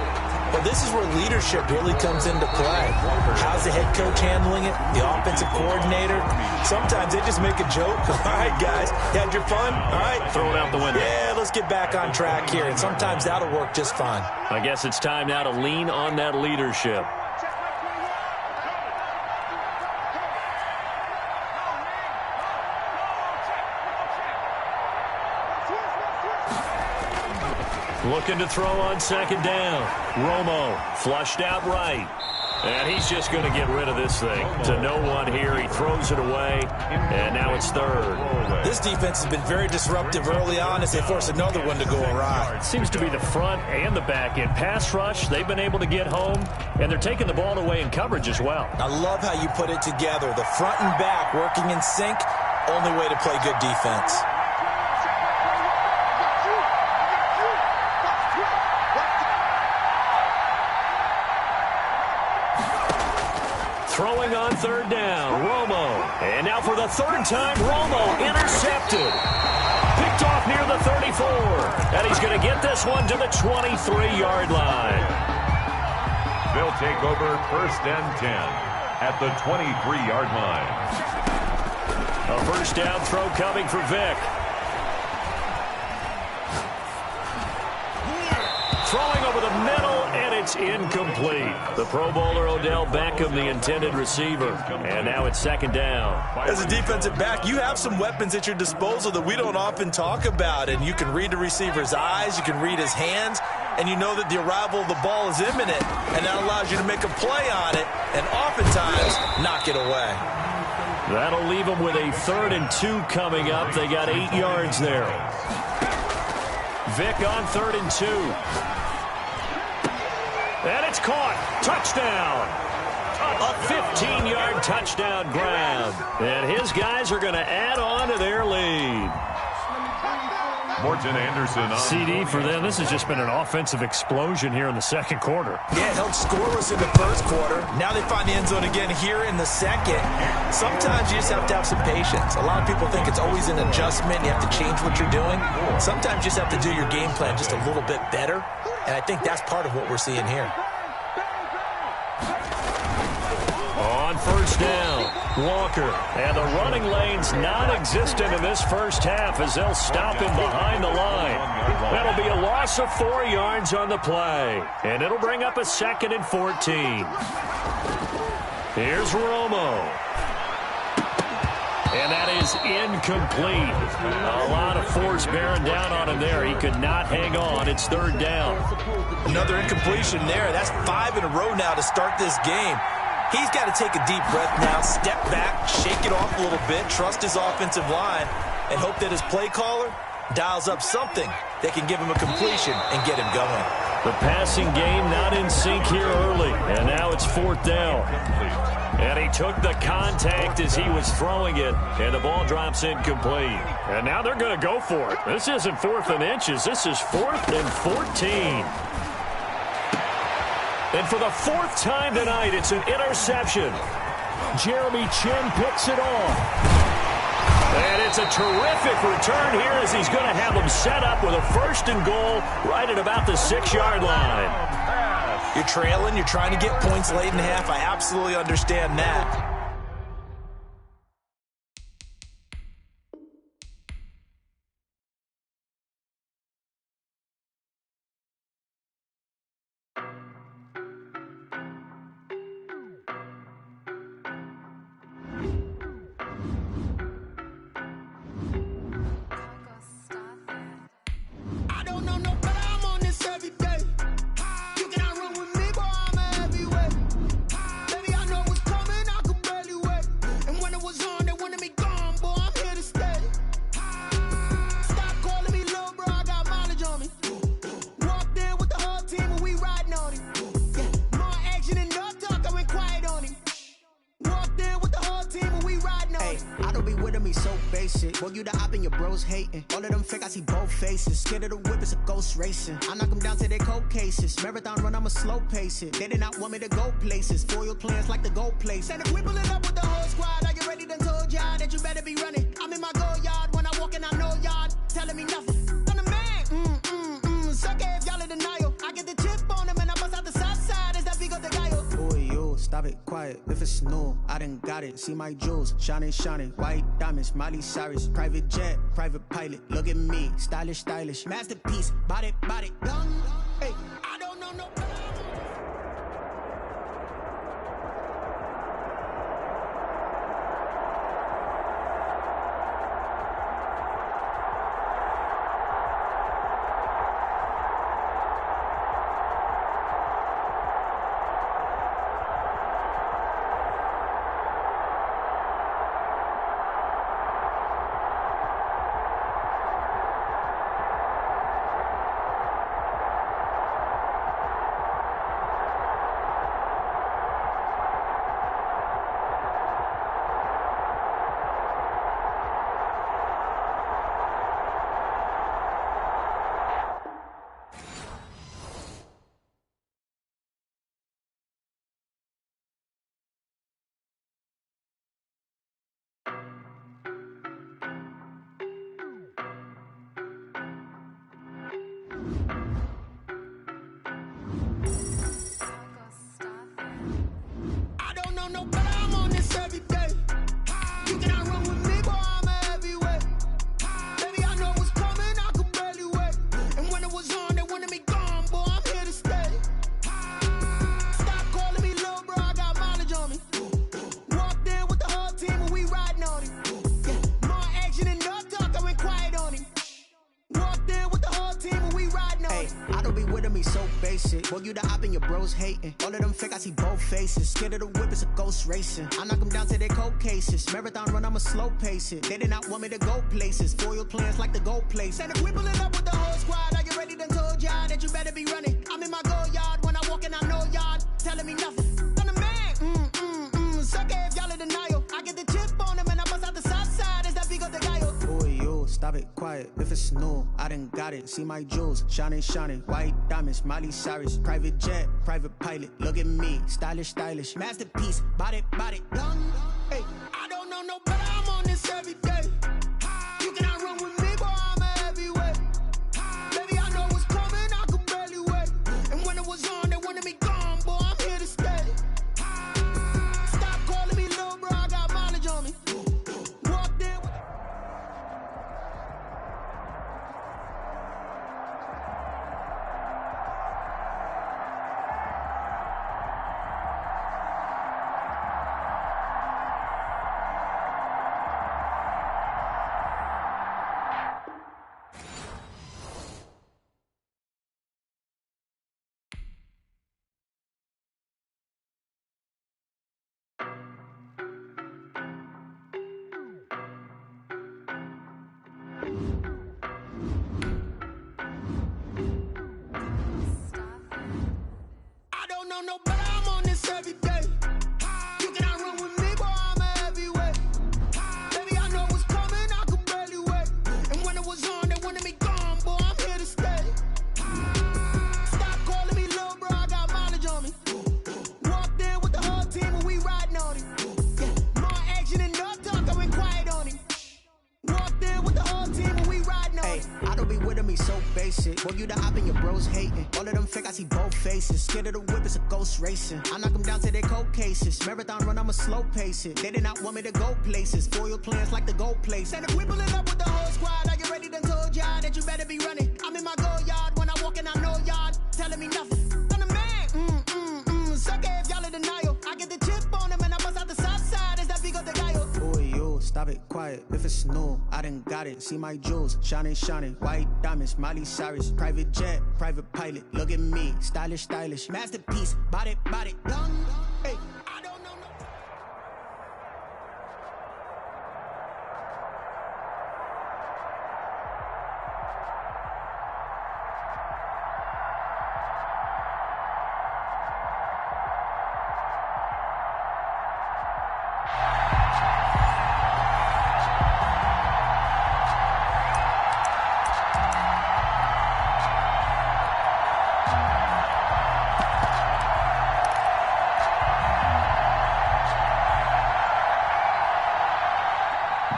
Speaker 2: Well, this is where leadership really comes into play. How's the head coach handling it? The offensive coordinator? Sometimes they just make a joke. All right, guys, you had your fun? All right.
Speaker 1: Throw it out the window.
Speaker 2: Yeah, let's get back on track here. And sometimes that'll work just fine.
Speaker 1: I guess it's time now to lean on that leadership. Looking to throw on 2nd down. Romo flushed out right. And he's just going to get rid of this thing. To no one here. He throws it away, and now it's third.
Speaker 2: This defense has been very disruptive early on as they force another one to go awry.
Speaker 1: It seems to be the front and the back end. Pass rush, they've been able to get home, and they're taking the ball away in coverage as well.
Speaker 2: I love how you put it together. The front and back working in sync, only way to play good defense.
Speaker 1: Throwing on third down, Romo. And now for the third time, Romo intercepted. Picked off near the 34. And he's going to get this one to the 23-yard line.
Speaker 3: They'll take over first and 10 at the 23-yard line.
Speaker 1: A first down throw coming for Vick. Throwing over the middle, and it's incomplete. The Pro Bowler Odell Beckham, the intended receiver. And now it's second down.
Speaker 5: As a defensive back, you have some weapons at your disposal that we don't often talk about. And you can read the receiver's eyes, you can read his hands, and you know that the arrival of the ball is imminent. And that allows you to make a play on it and oftentimes knock it away.
Speaker 1: That'll leave them with a 3rd and 2 coming up. They got 8 yards there. Vick on 3rd and 2. And it's caught. Touchdown. A 15-yard touchdown grab. And his guys are going to add on to their lead.
Speaker 3: Morton Anderson on.
Speaker 1: CD for them. This has just been an offensive explosion here in the second quarter.
Speaker 2: Yeah, held scoreless in the first quarter. Now they find the end zone again here in the second. Sometimes you just have to have some patience. A lot of people think it's always an adjustment. You have to change what you're doing. Sometimes you just have to do your game plan just a little bit better. And I think that's part of what we're seeing here.
Speaker 1: On first down, Walker. And the running lane's non-existent in this first half as they'll stop him behind the line. That'll be a loss of 4 yards on the play. And it'll bring up a 2nd and 14. Here's Romo. And that is incomplete. A lot of force bearing down on him there. He could not hang on. It's 3rd down.
Speaker 2: Another incompletion there. That's 5 in a row now to start this game. He's got to take a deep breath now, step back, shake it off a little bit, trust his offensive line, and hope that his play caller dials up something that can give him a completion and get him going.
Speaker 1: The passing game not in sync here early, and now it's 4th down. And he took the contact as he was throwing it, and the ball drops incomplete. And now they're going to go for it. This isn't 4th and inches. This is 4th and 14. And for the 4th time tonight, it's an interception. Jeremy Chinn picks it off. And it's a terrific return here as he's going to have them set up with a 1st and goal right at about the 6-yard line.
Speaker 2: You're trailing. You're trying to get points late in half. I absolutely understand that.
Speaker 4: Boy, you the op and your bros hating. All of them fake, I see both faces. Scared of the whip, it's a ghost racing. I knock them down to their cold cases. Marathon run, I'ma slow pace it. They did not want me to go places. Foil plans like the gold place. And if we pull it up with the whole squad, are you ready? Done told y'all that you better be running. I'm in my go yard. When I walk in, I know y'all telling me nothing. I'm the man. Suck it if y'all in denial. I get the chip on them and I bust out the south side. Is that Vigo de Gallo? Boy, yo, stop it, quiet. If it's new, I done got it. See my jewels, shining, white diamonds, Miley Cyrus, private jet, private pilot. Look at me, stylish, masterpiece, body, done. Hey, I don't know no. I don't know no better, I'm on this every day. You cannot run with me, boy, I'm a heavyweight. Baby, I know what's coming, I could barely wait. And when it was on, they wanted me gone, boy, I'm here to stay. Stop calling me little bro, I got mileage on me. Walked in with the whole team and we riding on him. Yeah, more action and no talk, I went quiet on him. Walked in with the whole team and we riding on him. I don't be with him, he's so basic. Boy, you the op and your bros hating. All of them fake, I see both faces. Scared of the whip, it's a ghost racing. I knock them down to their cold cases. Marathon run, I'ma slow pace it. They did not want me to go places. Foil plans like the gold place. And if we pulling up with the whole squad, I get ready, done told y'all that you better be running. I'm in my go yard, when I walk in, I know y'all telling me nothing. I'm the man, sucker if y'all in denial. I get the chip on them and I bust out the south side. Is that big of the guy? Boy, yo, stop it, quiet. If it's new, I done got it. See my jewels, shining, white diamonds, Miley Cyrus, private jet, private pilot. Look at me, stylish, masterpiece, body, done. Hey, I don't know no better, I'm on this every day. You cannot run with me, boy, I'm a heavyweight. Baby, I know what's coming, I could barely wait. And when it was on, they wanted me gone, boy, I'm here to stay. Stop calling me little bro, I got mileage on me. Walked in with no better, I'm on this every day. You cannot run with me, boy, I'm a heavyweight. Baby, I know what's coming, I could barely wait. And when it was on, they wanted me gone, boy, I'm here to stay. Stop calling me little bro, I got mileage on me. Walked in with the whole team and we riding on him. Yeah, more action and no talk, I went quiet on him. Walked in with the whole team and we riding on him. I don't be with him, he's so basic. Boy, you the op and your bros hating. All of them fake, I see both faces. Scared of the whip, it's a ghost racing. I knock them down to their cold cases. Marathon run, I'ma slow pace it. They did not want me to go places. Foil plans like the gold place. And if we pulling up with the whole squad, I get ready, done told y'all that you better be running. I'm in my go yard, when I walk in, I know y'all telling me nothing. I'm the man, sucker if y'all in denial. I get the chip on them and I bust out the south side. Is that big of the guy? Boy, yo, stop it, quiet. If it's new, I done got it. See my jewels, shining, white diamonds, Miley Cyrus, private jet, private pilot. Look at me, stylish, masterpiece, body, done. Hey, I don't know no.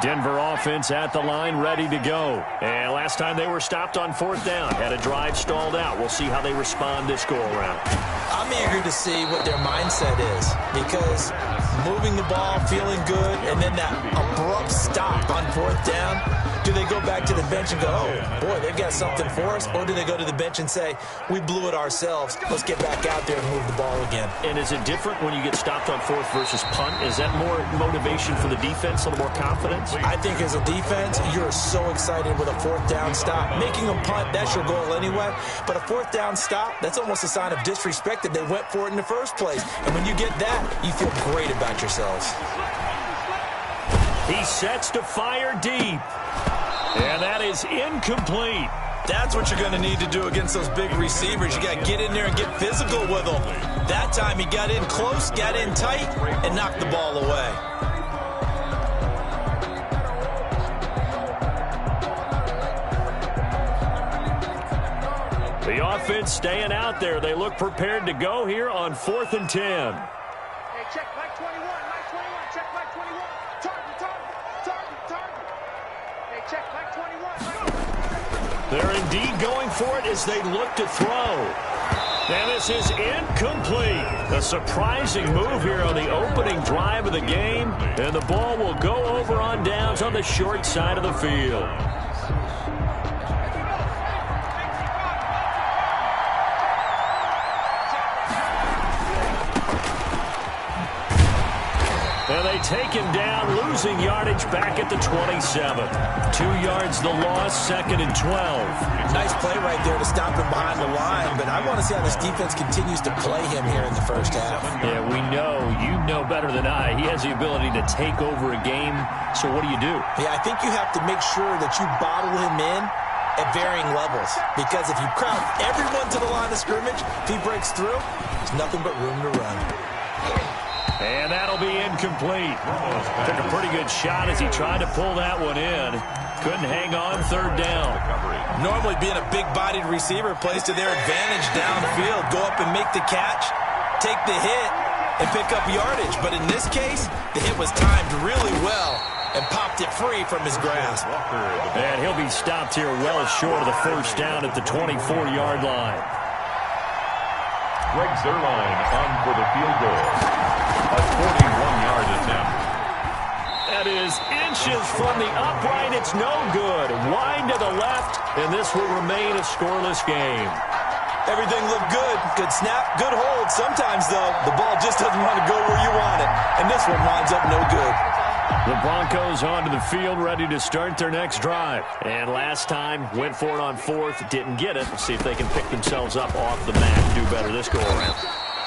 Speaker 1: Denver offense at the line, ready to go. And last time they were stopped on fourth down, had a drive stalled out. We'll see how they respond this go-around.
Speaker 2: I'm eager to see what their mindset is, because moving the ball, feeling good, and then that abrupt stop on fourth down, do they go back to the bench and go, oh, boy, they've got something for us? Or do they go to the bench and say, we blew it ourselves, let's get back out there and move the ball again?
Speaker 1: And is it different when you get stopped on fourth versus punt? Is that more motivation for the defense, a little more confidence?
Speaker 2: I think as a defense, you're so excited with a fourth down stop. Making a punt, that's your goal anyway. But a fourth down stop, that's almost a sign of disrespect that they went for it in the first place. And when you get that, you feel great about yourselves.
Speaker 1: He sets to fire deep. And that is incomplete.
Speaker 5: That's what you're going to need to do against those big receivers. You got to get in there and get physical with them. That time he got in close, got in tight, and knocked the ball away.
Speaker 1: The offense staying out there. They look prepared to go here on 4th and 10.
Speaker 6: Hey, check Mike 21, Mike 21, check Mike 21. Target. Hey, check Mike 21, Mike 21.
Speaker 1: They're indeed going for it as they look to throw. And this is incomplete. A surprising move here on the opening drive of the game. And the ball will go over on downs on the short side of the field. And they take him down, losing yardage back at the 27. 2 yards the loss, 2nd and 12.
Speaker 2: Nice play right there to stop him behind the line, but I want to see how this defense continues to play him here in the first half.
Speaker 1: Yeah, we know. You know better than I. He has the ability to take over a game, so what do you do?
Speaker 2: Yeah, I think you have to make sure that you bottle him in at varying levels, because if you crowd everyone to the line of scrimmage, if he breaks through, there's nothing but room to run.
Speaker 1: And that'll be incomplete. Took a pretty good shot as he tried to pull that one in. Couldn't hang on, 3rd down.
Speaker 2: Normally being a big-bodied receiver plays to their advantage downfield. Go up and make the catch, take the hit, and pick up yardage. But in this case, the hit was timed really well and popped it free from his grasp.
Speaker 1: And he'll be stopped here well short of the 1st down at the 24-yard line.
Speaker 3: Greg Zuerlein on for the field goal. A 41-yard attempt.
Speaker 1: That is inches from the upright. It's no good. Wide to the left, and this will remain a scoreless game.
Speaker 2: Everything looked good. Good snap, good hold. Sometimes, though, the ball just doesn't want to go where you want it. And this one winds up no good.
Speaker 1: The Broncos onto the field, ready to start their next drive. And last time, went for it on 4th, didn't get it. Let's see if they can pick themselves up off the mat and do better this go-around.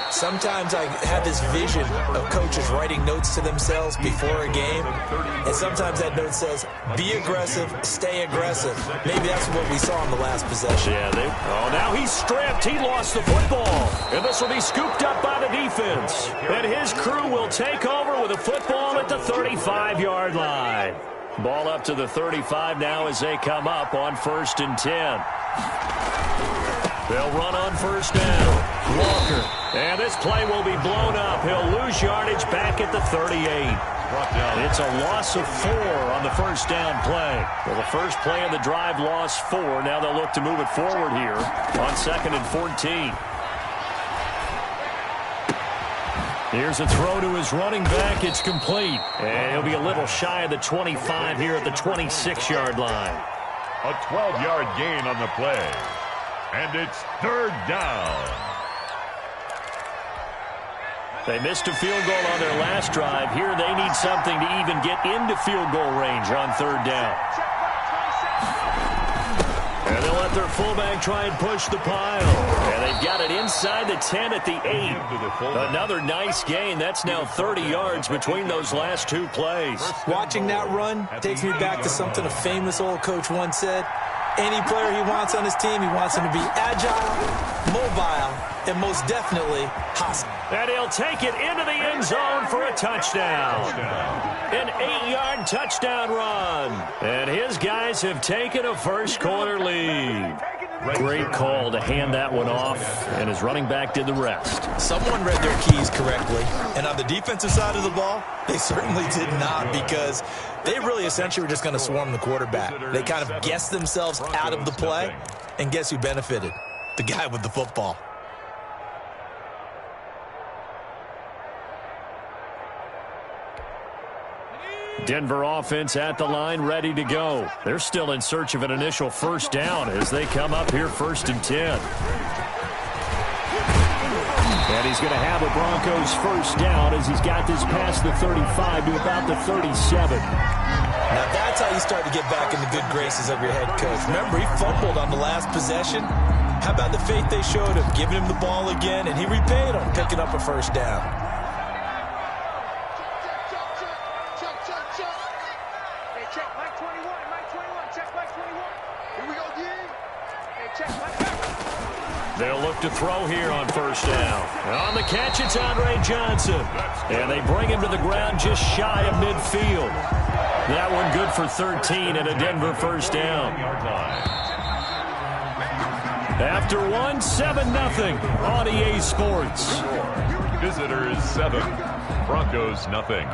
Speaker 2: Sometimes I have this vision of coaches writing notes to themselves before a game, and sometimes that note says, be aggressive, stay aggressive. Maybe that's what we saw in the last possession.
Speaker 1: Yeah, now he's stripped. He lost the football. And this will be scooped up by the defense. And his crew will take over with a football at the 35-yard line. Ball up to the 35 now as they come up on 1st and 10. They'll run on 1st down. Walker. And this play will be blown up. He'll lose yardage back at the 38. It's a loss of 4 on the 1st down play. Well, the first play of the drive lost 4. Now they'll look to move it forward here on 2nd and 14. Here's a throw to his running back. It's complete. And he'll be a little shy of the 25 here at the 26-yard line.
Speaker 3: A 12-yard gain on the play. And it's 3rd down.
Speaker 1: They missed a field goal on their last drive. Here they need something to even get into field goal range on 3rd down. And they'll let their fullback try and push the pile. And they've got it inside the 10 at the 8. Another nice gain. That's now 30 yards between those last 2 plays.
Speaker 2: Watching that run takes me back to something a famous old coach once said. Any player he wants on his team, he wants him to be agile, mobile, and most definitely hostile.
Speaker 1: And he'll take it into the end zone for a touchdown. An 8-yard touchdown run. And his guys have taken a first-quarter lead. Great call to hand that one off, and his running back did the rest.
Speaker 2: Someone read their keys correctly, and on the defensive side of the ball, they certainly did not, because they really essentially were just going to swarm the quarterback. They kind of guessed themselves out of the play, and guess who benefited? The guy with the football.
Speaker 1: Denver offense at the line, ready to go. They're still in search of an initial 1st down as they come up here 1st and 10. And he's going to have a Broncos 1st down as he's got this past the 35 to about the 37.
Speaker 2: Now that's how you start to get back in the good graces of your head coach. Remember, he fumbled on the last possession. How about the faith they showed him, giving him the ball again, and he repaid him, picking up a 1st down.
Speaker 1: They'll look to throw here on 1st down. On the catch, it's Andre Johnson. And they bring him to the ground just shy of midfield. That one good for 13 and a Denver 1st down. After one, 7-0 on EA Sports.
Speaker 3: Visitors 7, Broncos nothing.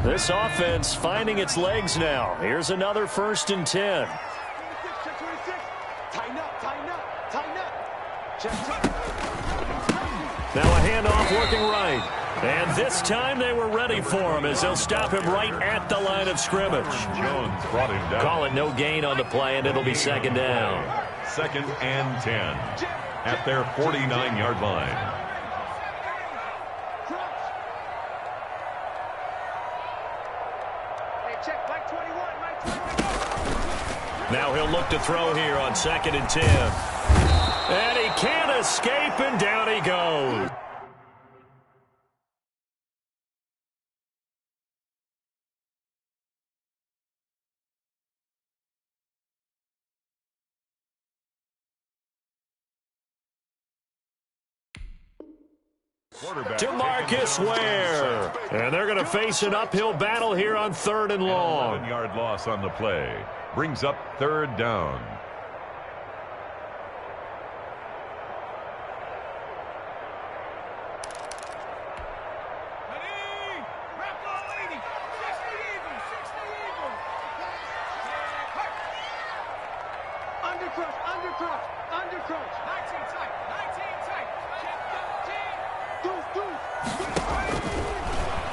Speaker 1: This offense finding its legs now. Here's another 1st and 10.
Speaker 6: Tighten up, tighten up, tighten up. Check.
Speaker 1: Now a handoff working right. And this time they were ready for him as they'll stop him right at the line of scrimmage.
Speaker 3: Jones brought him down.
Speaker 1: Call it no gain on the play, and it'll be second down.
Speaker 3: 2nd and 10 at their 49-yard line.
Speaker 6: Hey, check, Mike 21, Mike 21.
Speaker 1: Now he'll look to throw here on 2nd and 10. And he can't escape, and down he goes. To Marcus Ware. And they're going to face an uphill battle here on 3rd and long.
Speaker 3: 11-yard loss on the play. Brings up 3rd down.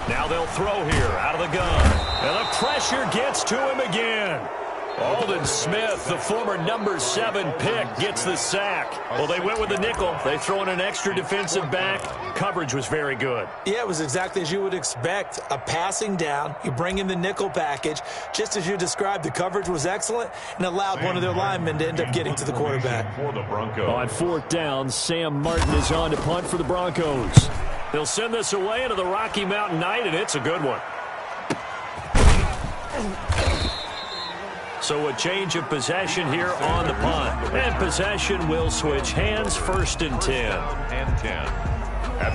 Speaker 1: Now they'll throw here out of the gun. And the pressure gets to him again. Aldon Smith, the former number 7 pick, gets the sack. Well, they went with the nickel. They throw in an extra defensive back. Coverage was very good.
Speaker 2: Yeah, it was exactly as you would expect. A passing down. You bring in the nickel package. Just as you described, the coverage was excellent and allowed one of their linemen to end up getting to the quarterback.
Speaker 3: For the Broncos.
Speaker 1: On 4th down, Sam Martin is on to punt for the Broncos. They'll send this away into the Rocky Mountain night, and it's a good one. So a change of possession here on the punt. And possession will switch hands, 1st and 10.
Speaker 3: And 10.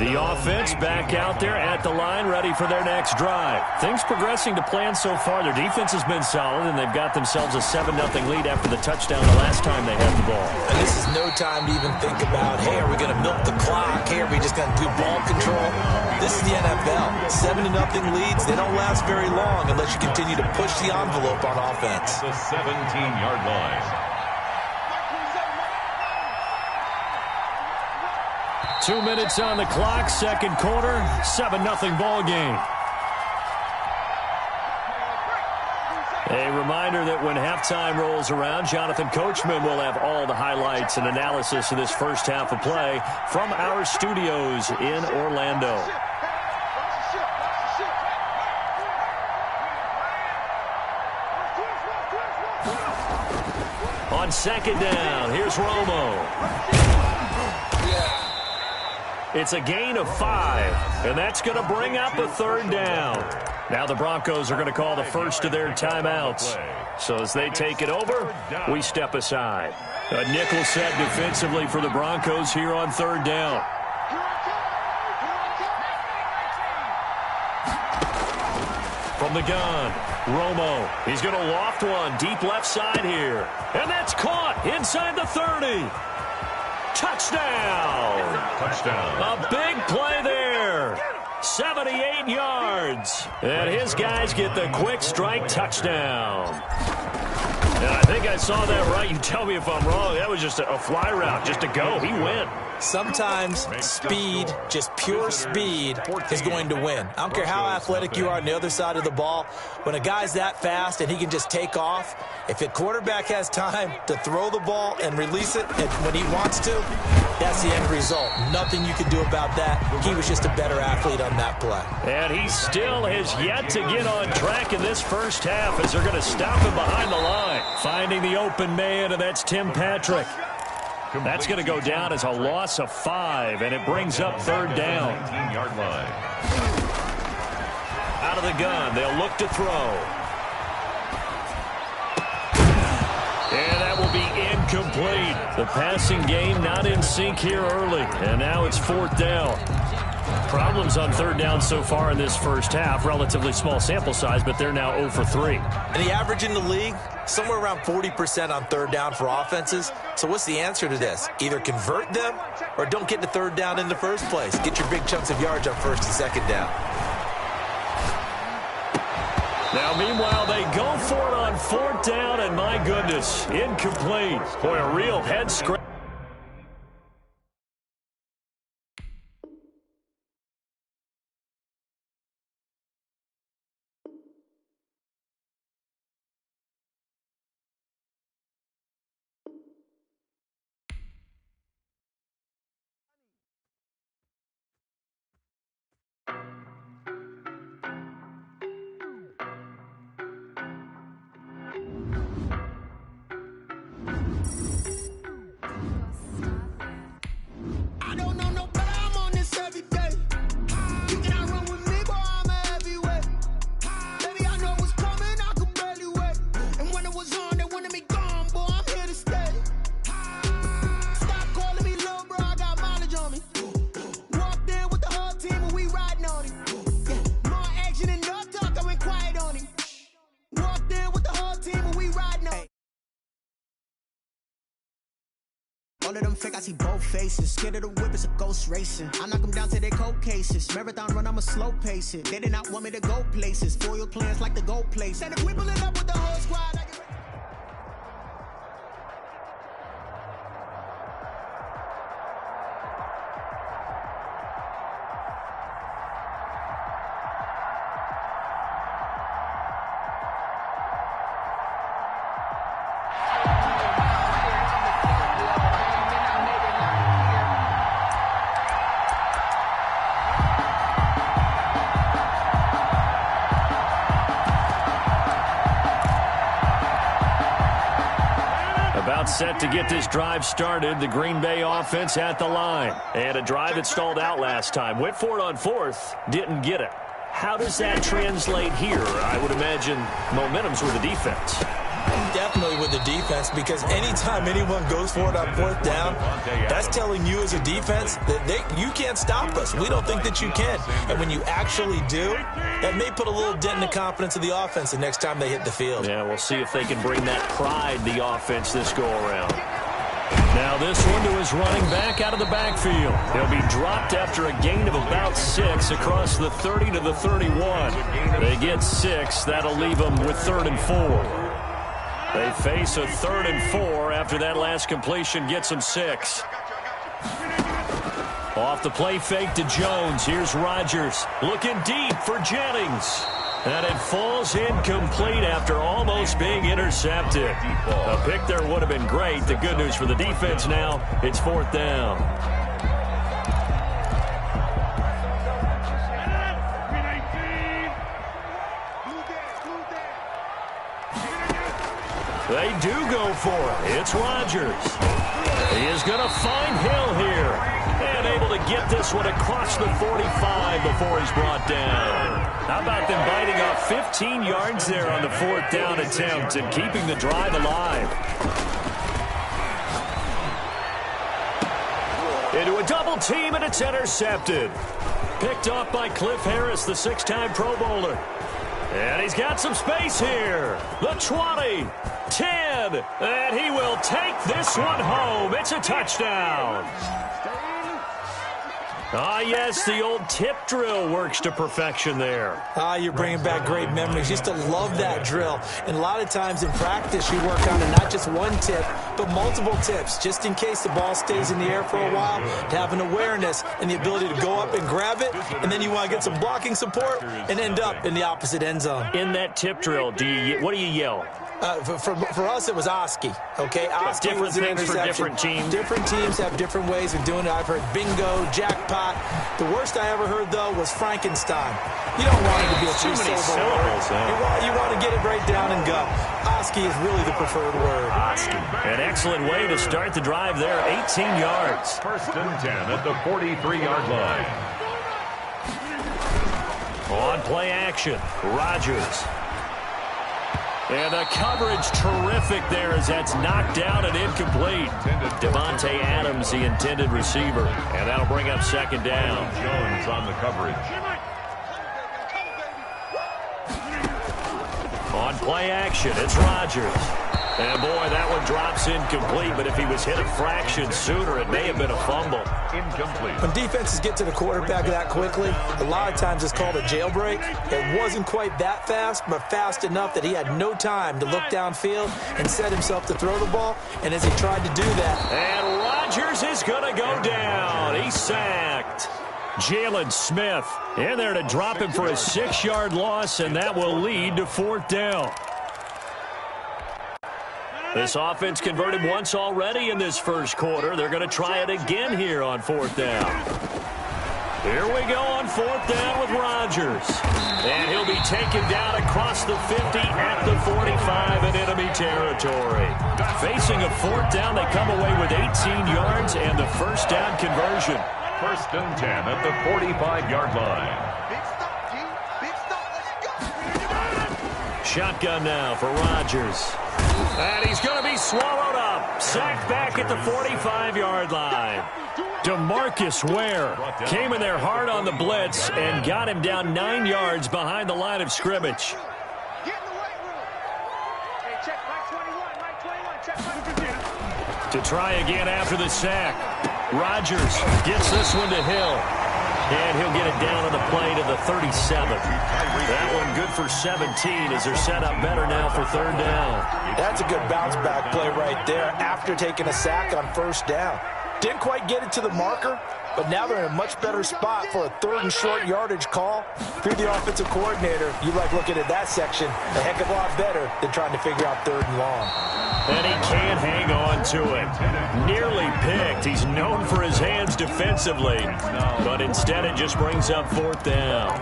Speaker 1: The offense back out there at the line, ready for their next drive. Things progressing to plan so far. Their defense has been solid, and they've got themselves a 7-0 lead after the touchdown the last time they had the ball.
Speaker 2: And this is no time to even think about, hey, are we going to milk the clock? Hey, are we just going to do ball control? This is the NFL. 7-0 leads, they don't last very long unless you continue to push the envelope on offense.
Speaker 3: The 17-yard line.
Speaker 1: 2 minutes on the clock, 2nd quarter, 7-0 ball game. A reminder that when halftime rolls around, Jonathan Coachman will have all the highlights and analysis of this first half of play from our studios in Orlando. On 2nd down, here's Romo. It's a gain of 5, and that's going to bring up a 3rd down. Now the Broncos are going to call the first of their timeouts. So as they take it over, we step aside. A nickel set defensively for the Broncos here on 3rd down. From the gun, Romo. He's going to loft one deep left side here. And that's caught inside the 30. Touchdown!
Speaker 3: Touchdown.
Speaker 1: A big play there. 78 yards. And his guys get the quick strike touchdown. And I think I saw that right. You tell me if I'm wrong. That was just a fly route, just to go. He went.
Speaker 2: Sometimes speed, just pure speed, is going to win. I don't care how athletic you are on the other side of the ball. When a guy's that fast and he can just take off, if a quarterback has time to throw the ball and release it when he wants to, that's the end result. Nothing you can do about that. He was just a better athlete on that play.
Speaker 1: And he still has yet to get on track in this first half as they're going to stop him behind the line. Finding the open man, and that's Tim Patrick. That's going to go down as a loss of 5, and it brings up 3rd down.
Speaker 3: 19-yard line.
Speaker 1: Out of the gun, they'll look to throw. And that will be incomplete. The passing game not in sync here early, and now it's 4th down. Problems on 3rd down so far in this first half. Relatively small sample size, but they're now 0 for 3.
Speaker 2: And the average in the league, somewhere around 40% on 3rd down for offenses. So what's the answer to this? Either convert them or don't get to 3rd down in the first place. Get your big chunks of yards on 1st and 2nd down.
Speaker 1: Now, meanwhile, they go for it on 4th down, and my goodness, incomplete. Boy, a real head scratch.
Speaker 4: All of them fake, I see both faces. Scared of the whip, it's a ghost racing. I knock them down to their cold cases. Marathon run, I'ma slow pace it. They did not want me to go places. Foil plans like the gold place. And if we pull it up with the whole squad, I get ready.
Speaker 1: Set to get this drive started. The Green Bay offense at the line. And a drive that stalled out last time. Went for it on 4th. Didn't get it. How does that translate here? I would imagine momentum's with the defense.
Speaker 2: Definitely with the defense, because anytime anyone goes for it on 4th down, that's telling you as a defense that you can't stop us. We don't think that you can. And when you actually do, that may put a little dent in the confidence of the offense the next time they hit the field.
Speaker 1: Yeah, we'll see if they can bring that pride, the offense, this go-around. Now this one to his running back out of the backfield. He'll be dropped after a gain of about 6 across the 30 to the 31. They get 6. That'll leave them with 3rd and 4. They face a 3rd and 4 after that last completion gets them 6. Off the play fake to Jones. Here's Rodgers looking deep for Jennings. And it falls incomplete after almost being intercepted. A pick there would have been great. The good news for the defense now, it's 4th down. They do go for it. It's Rodgers. He is going to find Hill here. And able to get this one across the 45 before he's brought down. How about them biting off 15 yards there on the 4th down attempt and keeping the drive alive? Into a double team, and it's intercepted. Picked off by Cliff Harris, the 6-time Pro Bowler. And he's got some space here. The 20, 10, and he will take this one home. It's a touchdown. Ah, yes, the old tip drill works to perfection there.
Speaker 2: You're bringing back great memories. Used to love that drill. And a lot of times in practice, you work on it, not just one tip, but multiple tips, just in case the ball stays in the air for a while, to have an awareness and the ability to go up and grab it, and then you want to get some blocking support and end up in the opposite end zone.
Speaker 1: In that tip drill, what do you yell?
Speaker 2: For us, it was Oski. Okay, Oski
Speaker 1: different
Speaker 2: was an
Speaker 1: things
Speaker 2: interception.
Speaker 1: for different teams.
Speaker 2: Different teams have different ways of doing it. I've heard bingo, jackpot. The worst I ever heard, though, was Frankenstein. You don't want it to be a
Speaker 1: too many syllables.
Speaker 2: You want to get it right down and go. Oski is really the preferred word.
Speaker 1: Oski. An excellent way to start the drive there. 18 yards.
Speaker 3: 1st and 10 at the 43-yard line.
Speaker 1: On play action, Rodgers. And the coverage terrific there as that's knocked down and incomplete. Devontae Adams, the intended receiver. And that'll bring up 2nd down.
Speaker 3: Jones on the coverage.
Speaker 1: On play action, it's Rodgers. And, boy, that one drops incomplete, but if he was hit a fraction sooner, it may have been a fumble.
Speaker 3: Incomplete.
Speaker 5: When defenses get to the quarterback that quickly, a lot of times it's called a jailbreak. It wasn't quite that fast, but fast enough that he had no time to look downfield and set himself to throw the ball. And as he tried to do that...
Speaker 1: And Rodgers is going to go down. He's sacked. Jalen Smith in there to drop him for a 6-yard loss, and that will lead to 4th down. This offense converted once already in this first quarter. They're going to try it again here on 4th down. Here we go on 4th down with Rodgers. And he'll be taken down across the 50 at the 45 in enemy territory. Facing a 4th down, they come away with 18 yards and the first down conversion.
Speaker 3: 1st and 10 at the 45-yard line.
Speaker 1: Shotgun now for Rodgers. And he's going to be swallowed up. Sacked back at the 45-yard line. DeMarcus Ware came in there hard on the blitz and got him down 9 yards behind the line of scrimmage.
Speaker 6: Get in the weight room. Hey, check Mike 21. Check Mike 15.
Speaker 1: To try again after the sack. Rodgers gets this one to Hill. And he'll get it down on the play to the 37. That one good for 17 as they're set up better now for 3rd down.
Speaker 5: That's a good bounce-back play right there after taking a sack on 1st down. Didn't quite get it to the marker, but now they're in a much better spot for a 3rd and short yardage call. If you're the offensive coordinator, you like looking at that section a heck of a lot better than trying to figure out 3rd and long.
Speaker 1: And he can't hang on to it. Nearly picked. He's known for his hands defensively, but instead it just brings up 4th down.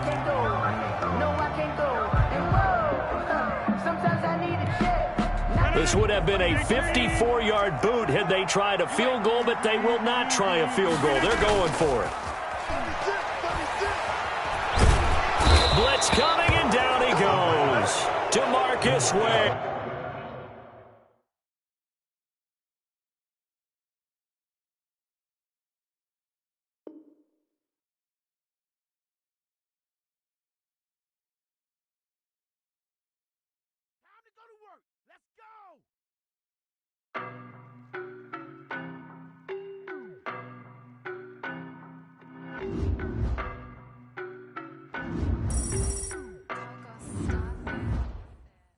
Speaker 1: This would have been a 54-yard boot had they tried a field goal, but they will not try a field goal. They're going for it. Blitz coming, and down he goes. DeMarcus Ware.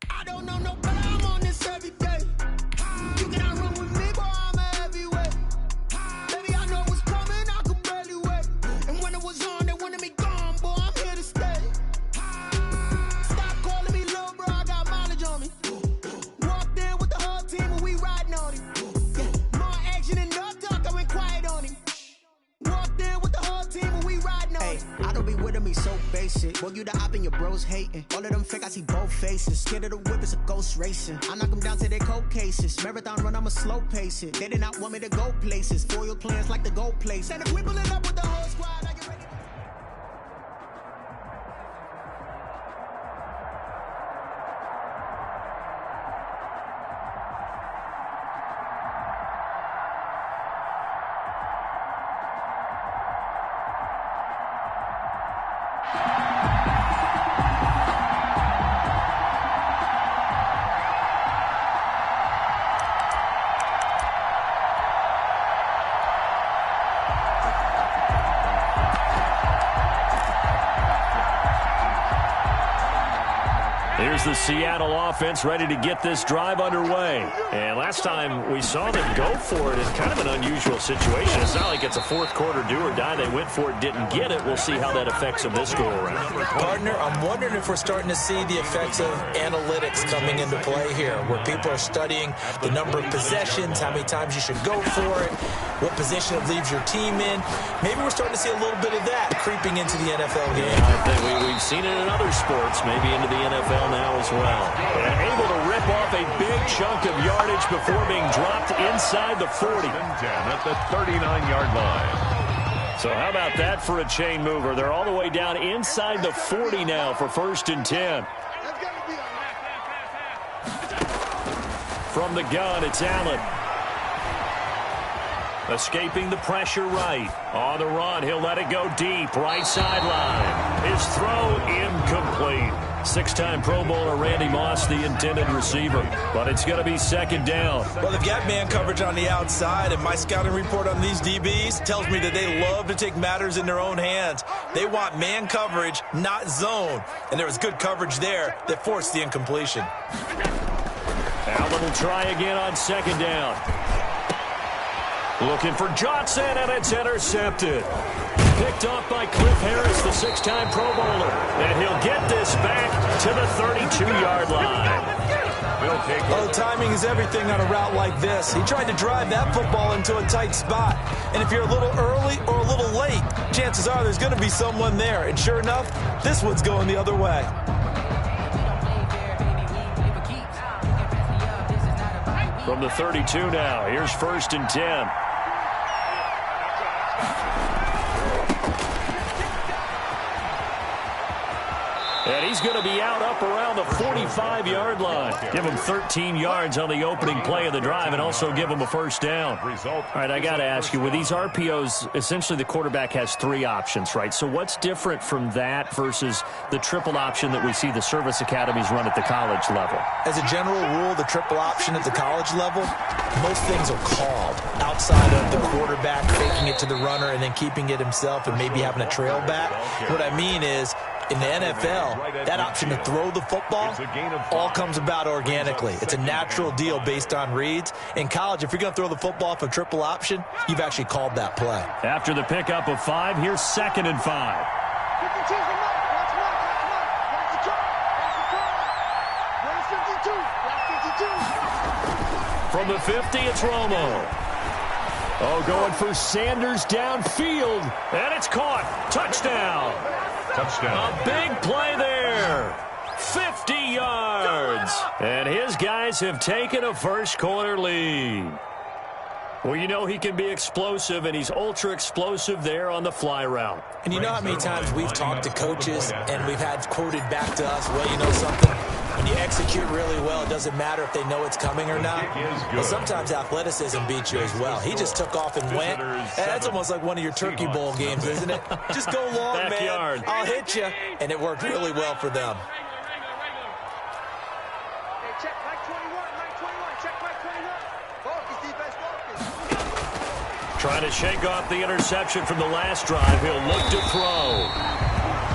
Speaker 4: I don't know no better, I'm on this every day. You cannot run with me, boy, I'm a heavyweight. Baby, I know what's coming, I could barely wait. And when it was on, they wanted me gone, boy, I'm here to stay. Stop calling me little bro, I got mileage on me. Walked in with the whole team and we riding on him. Yeah, more action and no talk, I went quiet on him. Walked in with the whole team and we riding on him. I don't be with me so basic. Boy, you the op and your bros hating. All of them fake, I see both faces. Scared of the whip, it's a ghost racing. I knock them down to their cold cases. Marathon run, I'ma slow pace it. They did not want me to go places. Foil plans like the go place. And if we pull it up with the whole squad, I get ready.
Speaker 1: Here's the Seattle offense ready to get this drive underway. And last time we saw them go for it in kind of an unusual situation. It's not like it's a fourth quarter do or die. They went for it, didn't get it. We'll see how that affects them this go around.
Speaker 5: Partner, I'm wondering if we're starting to see the effects of analytics coming into play here, where people are studying the number of possessions, how many times you should go for it, what position it leaves your team in. Maybe we're starting to see a little bit of that creeping into the NFL game.
Speaker 1: Yeah, I think we've seen it in other sports, maybe into the NFL now as well. And able to rip off a big chunk of yardage before being dropped inside the 40.
Speaker 3: 10 at the 39-yard line.
Speaker 1: So how about that for a chain mover? They're all the way down inside the 40 now for 1st and 10. From the gun, it's Allen. Escaping the pressure right. On the run, he'll let it go deep. Right sideline. His throw incomplete. Six-time Pro Bowler Randy Moss, the intended receiver. But it's going to be second down.
Speaker 5: Well, they've got man coverage on the outside, and my scouting report on these DBs tells me that they love to take matters in their own hands. They want man coverage, not zone. And there was good coverage there that forced the incompletion.
Speaker 1: Allen will try again on second down. Looking for Johnson, and it's intercepted. Picked off by Cliff Harris, the six-time Pro Bowler. And he'll get this back to the 32-yard line.
Speaker 5: Oh, timing is everything on a route like this. He tried to drive that football into a tight spot. And if you're a little early or a little late, chances are there's going to be someone there. And sure enough, this one's going the other way.
Speaker 1: From the 32 now, here's 1st and 10. And he's going to be out up around the 45-yard line. Give him 13 yards on the opening play of the drive and also give him a first down. All right, I got to ask you, with these RPOs, essentially the quarterback has 3 options, right? So what's different from that versus the triple option that we see the service academies run at the college level?
Speaker 2: As a general rule, the triple option at the college level, most things are called outside of the quarterback faking it to the runner and then keeping it himself and maybe having a trail back. What I mean is, in the NFL, that option to throw the football all comes about organically. It's a natural deal based on reads. In college, if you're going to throw the football off a triple option, you've actually called that play.
Speaker 1: After the pickup of 5, here's 2nd and 5. From the 50, it's Romo. Oh, going for Sanders downfield, and it's caught. Touchdown.
Speaker 3: Touchdown.
Speaker 1: A big play there. 50 yards. And his guys have taken a first-quarter lead. Well, you know he can be explosive, and he's ultra-explosive there on the fly route.
Speaker 2: And you know how many times we've talked to coaches and we've had quoted back to us, well, you know something? When you execute really well, it doesn't matter if they know it's coming or not. But sometimes athleticism beats you as well. He just took off and went. That's almost like one of your Turkey Bowl games, isn't it? Just go long,
Speaker 1: Backyard.
Speaker 2: man. I'll hit you. And it worked really well for them.
Speaker 6: Hey, check Mike 21, Mike 21, check Mike 21. Focus, defense, focus.
Speaker 1: Trying to shake off the interception from the last drive. He'll look to throw.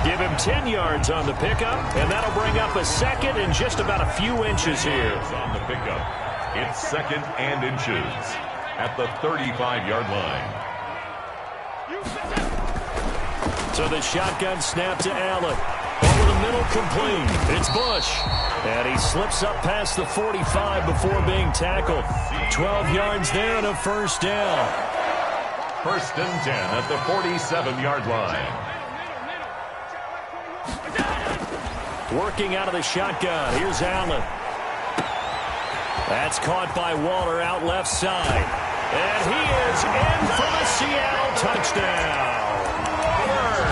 Speaker 1: Give him 10 yards on the pickup, and that'll bring up a second and just about a few inches here.
Speaker 3: On the pickup, it's 2nd and inches at the 35-yard line.
Speaker 1: So the shotgun snap to Allen. Over the middle, complete. It's Bush. And he slips up past the 45 before being tackled. 12 yards there and a first down.
Speaker 3: 1st and 10 at the 47-yard line.
Speaker 1: Working out of the shotgun. Here's Allen. That's caught by Waller out left side. And he is in for the Seattle touchdown.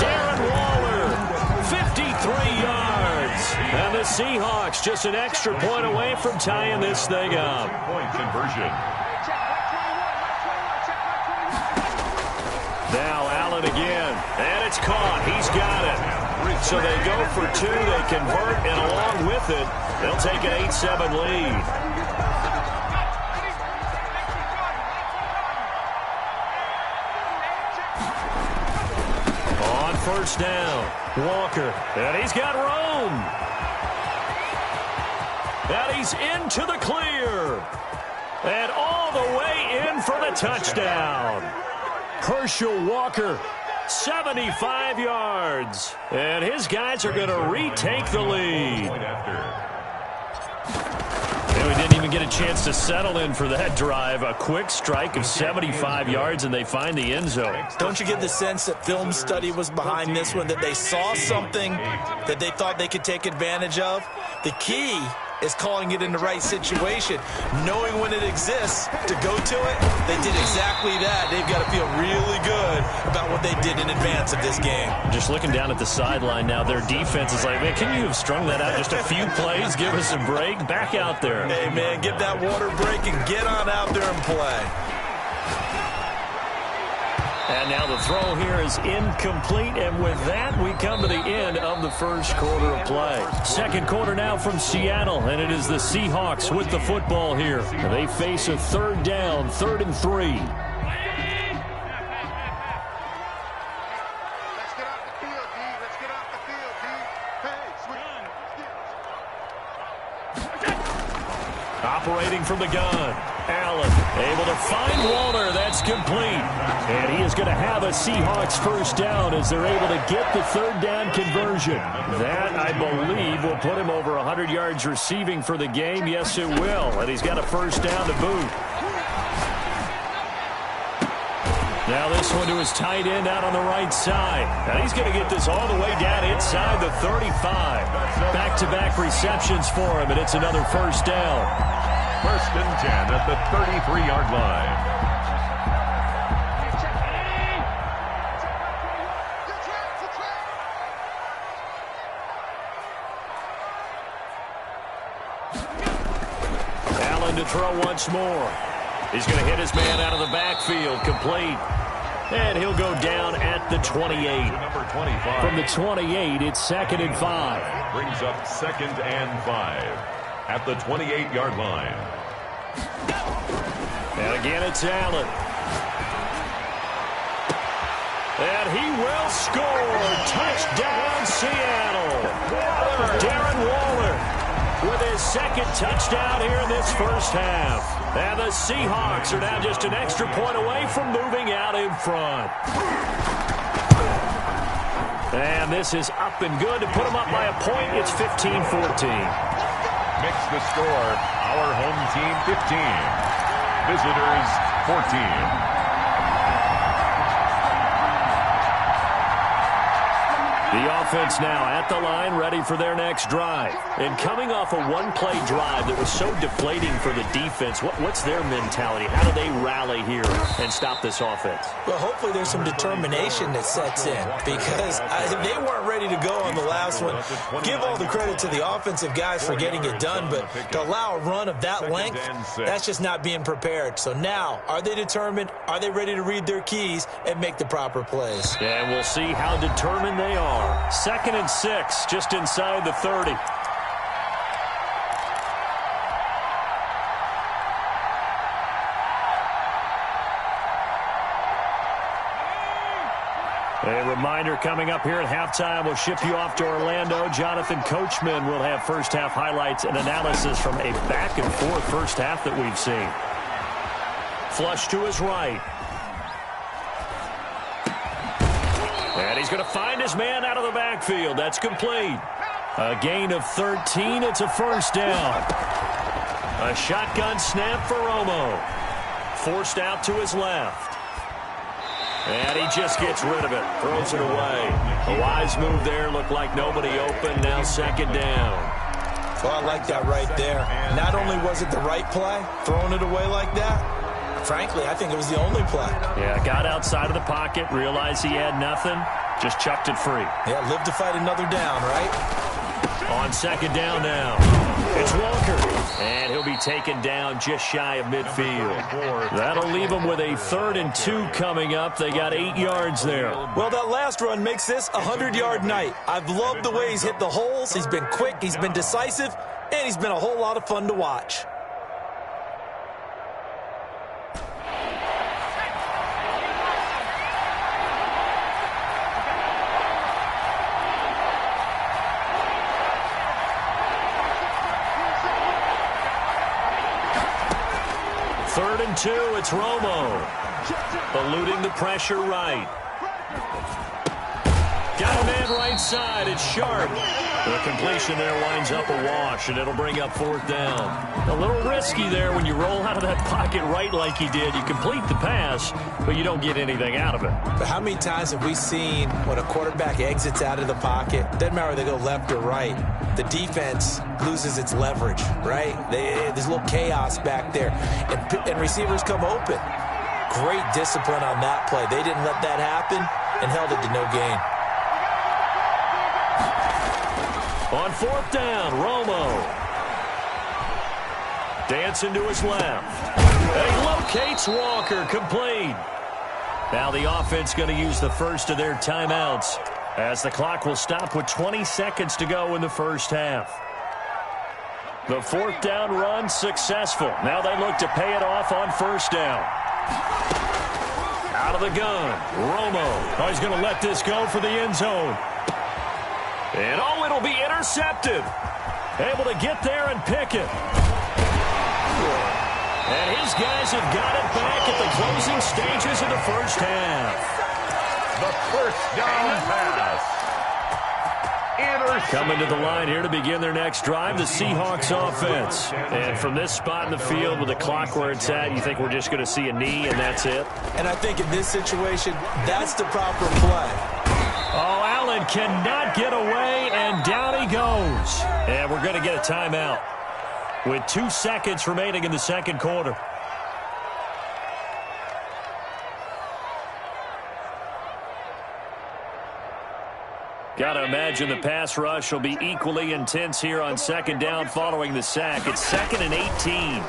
Speaker 1: Darren Waller, 53 yards. And the Seahawks just an extra point away from tying this thing up.
Speaker 3: Point conversion.
Speaker 1: Now Allen again. And it's caught. He's got it. So they go for 2, they convert, and along with it, they'll take an 8-7 lead. On first down, Walker, and he's got Rome. And he's into the clear. And all the way in for the touchdown. Herschel Walker, 75 yards. And his guys are going to retake the lead. And we didn't even get a chance to settle in for that drive. A quick strike of 75 yards, and they find the end zone.
Speaker 2: Don't you get the sense that film study was behind this one, that they saw something that they thought they could take advantage of? The key is calling it in the right situation, knowing when it exists to go to it. They did exactly that. They've got to feel really good about what they did in advance of this game.
Speaker 1: Just looking down at the sideline now, their defense is like, man, can you have strung that out just a few plays? Give us a break. Back out there.
Speaker 2: Hey, man, get that water break and get on out there and play.
Speaker 1: And now the throw here is incomplete, and with that, we come to the end of the first quarter of play. Second quarter now from Seattle, and it is the Seahawks with the football here. They face a third down, 3rd and 3. Operating from the gun, Allen able to find Waller. That's complete. And he is going to have a Seahawks first down as they're able to get the third down conversion. That, I believe, will put him over 100 yards receiving for the game. Yes, it will. And he's got a first down to boot. Now this one to his tight end out on the right side. And he's going to get this all the way down inside the 35. Back-to-back receptions for him, and it's another first down.
Speaker 3: 1st and 10 at the 33-yard line.
Speaker 1: Allen to throw once more. He's going to hit his man out of the backfield, complete. And he'll go down at the 28.
Speaker 3: Number 25.
Speaker 1: From the 28, it's 2nd and 5.
Speaker 3: Brings up 2nd and 5 at the 28-yard line.
Speaker 1: And again, it's Allen. And he will score. Touchdown, Seattle. Darren Waller with his 2nd touchdown here in this first half. And the Seahawks are now just an extra point away from moving out in front. And this is up and good to put them up by a point. It's 15-14.
Speaker 3: Makes the score our home team 15. Visitors 14.
Speaker 1: The offense now at the line, ready for their next drive. And coming off a one-play drive that was so deflating for the defense, what's their mentality? How do they rally here and stop this offense?
Speaker 2: Well, hopefully there's some determination that sets in because they weren't ready to go on the last one. Give all the credit to the offensive guys for getting it done, but to allow a run of that length, that's just not being prepared. So now, are they determined? Are they ready to read their keys and make the proper plays?
Speaker 1: And we'll see how determined they are. 2nd and 6, just inside the 30. A reminder coming up here at halftime, we'll ship you off to Orlando. Jonathan Coachman will have first half highlights and analysis from a back and forth first half that we've seen. Flush to his right. And he's going to find his man out of the backfield. That's complete. A gain of 13. It's a first down. A shotgun snap for Romo. Forced out to his left. And he just gets rid of it. Throws it away. A wise move there. Looked like nobody open. Now 2nd down.
Speaker 2: Well, I like that right there. Not only was it the right play, throwing it away like that, frankly, I think it was the only play.
Speaker 1: Yeah, got outside of the pocket, realized he had nothing, just chucked it free.
Speaker 2: Yeah, live to fight another down, right?
Speaker 1: On 2nd down now, it's Walker. And he'll be taken down just shy of midfield. That'll leave him with a 3rd and 2 coming up. They got 8 yards there.
Speaker 2: Well, that last run makes this a 100-yard night. I've loved the way he's hit the holes. He's been quick, he's been decisive, and he's been a whole lot of fun to watch.
Speaker 1: Third and 2, it's Romo. Eluding the pressure right. Got a man right side, it's Sharp. The completion there winds up a wash, and it'll bring up 4th down. A little risky there when you roll out of that pocket right like he did. You complete the pass, but you don't get anything out of it.
Speaker 2: But how many times have we seen when a quarterback exits out of the pocket, doesn't matter whether they go left or right, the defense loses its leverage, right? There's a little chaos back there, and receivers come open. Great discipline on that play. They didn't let that happen and held it to no gain.
Speaker 1: On 4th down, Romo. Dancing to his left. And he locates Walker, complete. Now the offense going to use the first of their timeouts as the clock will stop with 20 seconds to go in the first half. The fourth down run successful. Now they look to pay it off on first down. Out of the gun, Romo. Oh, he's going to let this go for the end zone. And oh, it'll be intercepted. Able to get there and pick it. And his guys have got it back at the closing stages of the first half.
Speaker 3: The first down pass.
Speaker 1: Coming to the line here to begin their next drive, the Seahawks offense. And from this spot in the field with the clock where it's at, you think we're just going to see a knee and that's it?
Speaker 2: And I think in this situation, that's the proper play.
Speaker 1: Oh, Allen cannot get away, and down he goes. And we're going to get a timeout with 2 seconds remaining in the second quarter. Got to imagine the pass rush will be equally intense here on second down following the sack. It's 2nd and 18.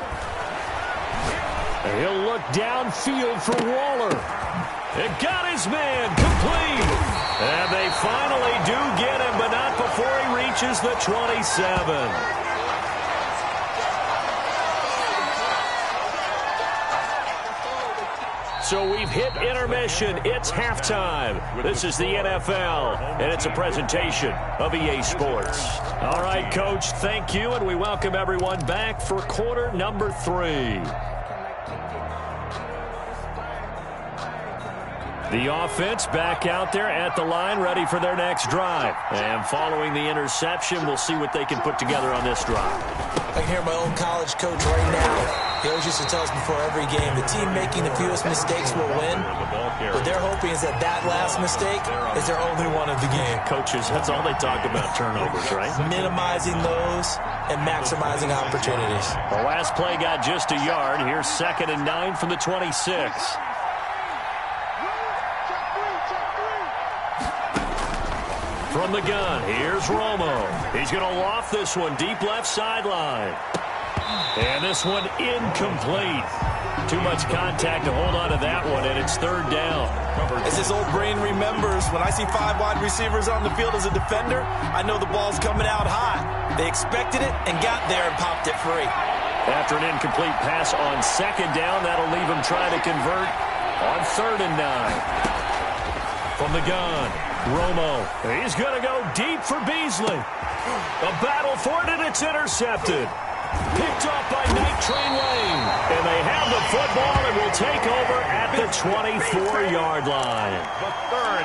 Speaker 1: He'll look downfield for Waller. It got his man complete. And they finally do get him, but not before he reaches the 27. So we've hit intermission. It's halftime. This is the NFL, and it's a presentation of EA Sports. All right, Coach, thank you, and we welcome everyone back for quarter number 3. The offense back out there at the line, ready for their next drive. And following the interception, we'll see what they can put together on this drive.
Speaker 2: I can hear my old college coach right now. He always used to tell us before every game, the team making the fewest mistakes will win. What they're hoping is that that last mistake is their only one of the game.
Speaker 1: Coaches, that's all they talk about, turnovers, right?
Speaker 2: Minimizing those and maximizing opportunities.
Speaker 1: The last play got just a yard. Here's 2nd and 9 from the 26. From the gun, here's Romo. He's going to loft this one deep left sideline. And this one incomplete. Too much contact to hold on to that one, and it's 3rd down.
Speaker 5: As his old brain remembers, when I see 5 wide receivers on the field as a defender, I know the ball's coming out high. They expected it and got there and popped it free.
Speaker 1: After an incomplete pass on 2nd down, that'll leave him trying to convert on 3rd and 9. From the gun, Romo. He's going to go deep for Beasley. A battle for it, and it's intercepted. Picked off by Night Train Lane. And they have the football and will take over at the 24-yard line.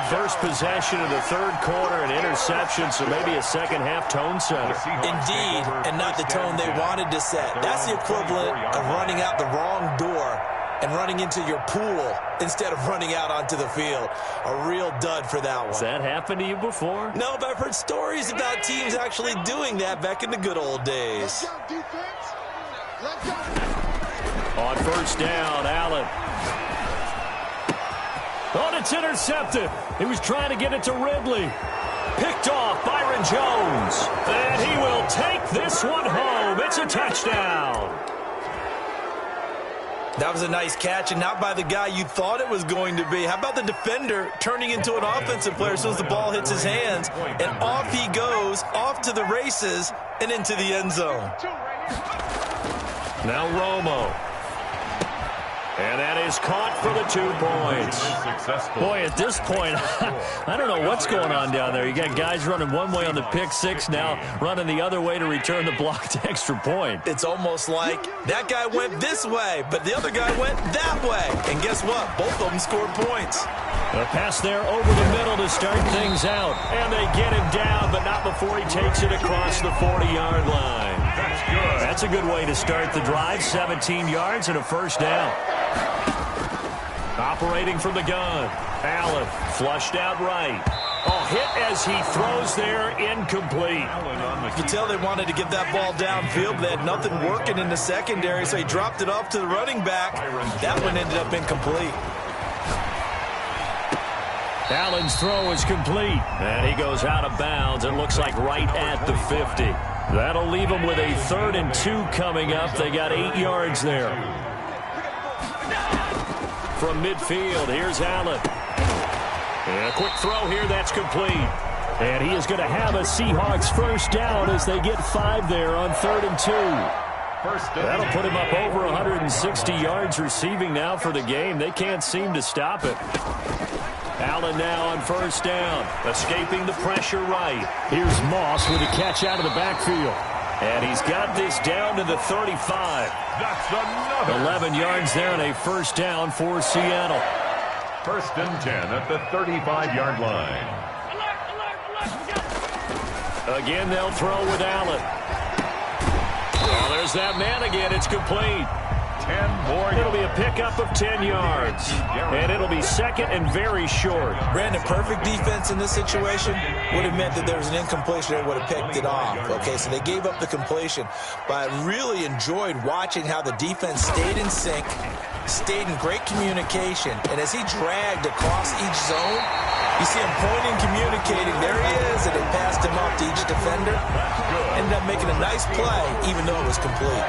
Speaker 1: First possession of the 3rd quarter, an interception, so maybe a second-half tone setter.
Speaker 2: Indeed, and not the tone they wanted to set. That's the equivalent of running out the wrong door and running into your pool instead of running out onto the field. A real dud for that one.
Speaker 1: Has that happened to you before?
Speaker 2: No, but I've heard stories about teams actually doing that back in the good old days.
Speaker 1: On first down, Allen. Oh, it's intercepted. He was trying to get it to Ridley. Picked off Byron Jones. And he will take this one home. It's a touchdown.
Speaker 5: That was a nice catch, and not by the guy you thought it was going to be. How about the defender turning into an offensive player as soon as the ball hits his hands, and off he goes, off to the races, and into the end zone.
Speaker 1: Now Romo. And that is caught for the 2 points. Boy, at this point, I don't know what's going on down there. You got guys running one way on the pick six, now running the other way to return the blocked extra point.
Speaker 5: It's almost like that guy went this way, but the other guy went that way. And guess what? Both of them scored points.
Speaker 1: A pass there over the middle to start things out. And they get him down, but not before he takes it across the 40-yard line.
Speaker 3: That's good.
Speaker 1: That's a good way to start the drive. 17 yards and a first down. Operating from the gun. Allen flushed out right. Oh, hit as he throws there, incomplete.
Speaker 5: You could tell they wanted to get that ball downfield. They had nothing working in the secondary, so he dropped it off to the running back. That one ended up incomplete.
Speaker 1: Allen's throw is complete, and he goes out of bounds. It looks like right at the 50. That'll leave them with a 3rd and 2 coming up. They got 8 yards there. from midfield. Here's Allen. And a quick throw here. That's complete. And he is going to have a Seahawks first down as they get 5 there on 3rd and 2. That'll put him up over 160 yards receiving now for the game. They can't seem to stop it. Allen now on first down, escaping the pressure right. Here's Moss with a catch out of the backfield. And he's got this down to the 35.
Speaker 3: That's another.
Speaker 1: 11 yards there and a first down for Seattle.
Speaker 3: 1st and 10 at the 35-yard line.
Speaker 1: Again, they'll throw with Allen. Well, there's that man again. It's complete.
Speaker 3: 10 more.
Speaker 1: It'll be a pickup of 10 yards. And it'll be second and very short.
Speaker 2: Brandon, perfect defense in this situation would have meant that there was an incompletion. They would have picked it off. Okay, so they gave up the completion. But I really enjoyed watching how the defense stayed in sync, stayed in great communication. And as he dragged across each zone, you see him pointing, communicating. There he is, and it passed him off to each defender. Ended up making a nice play, even though it was complete.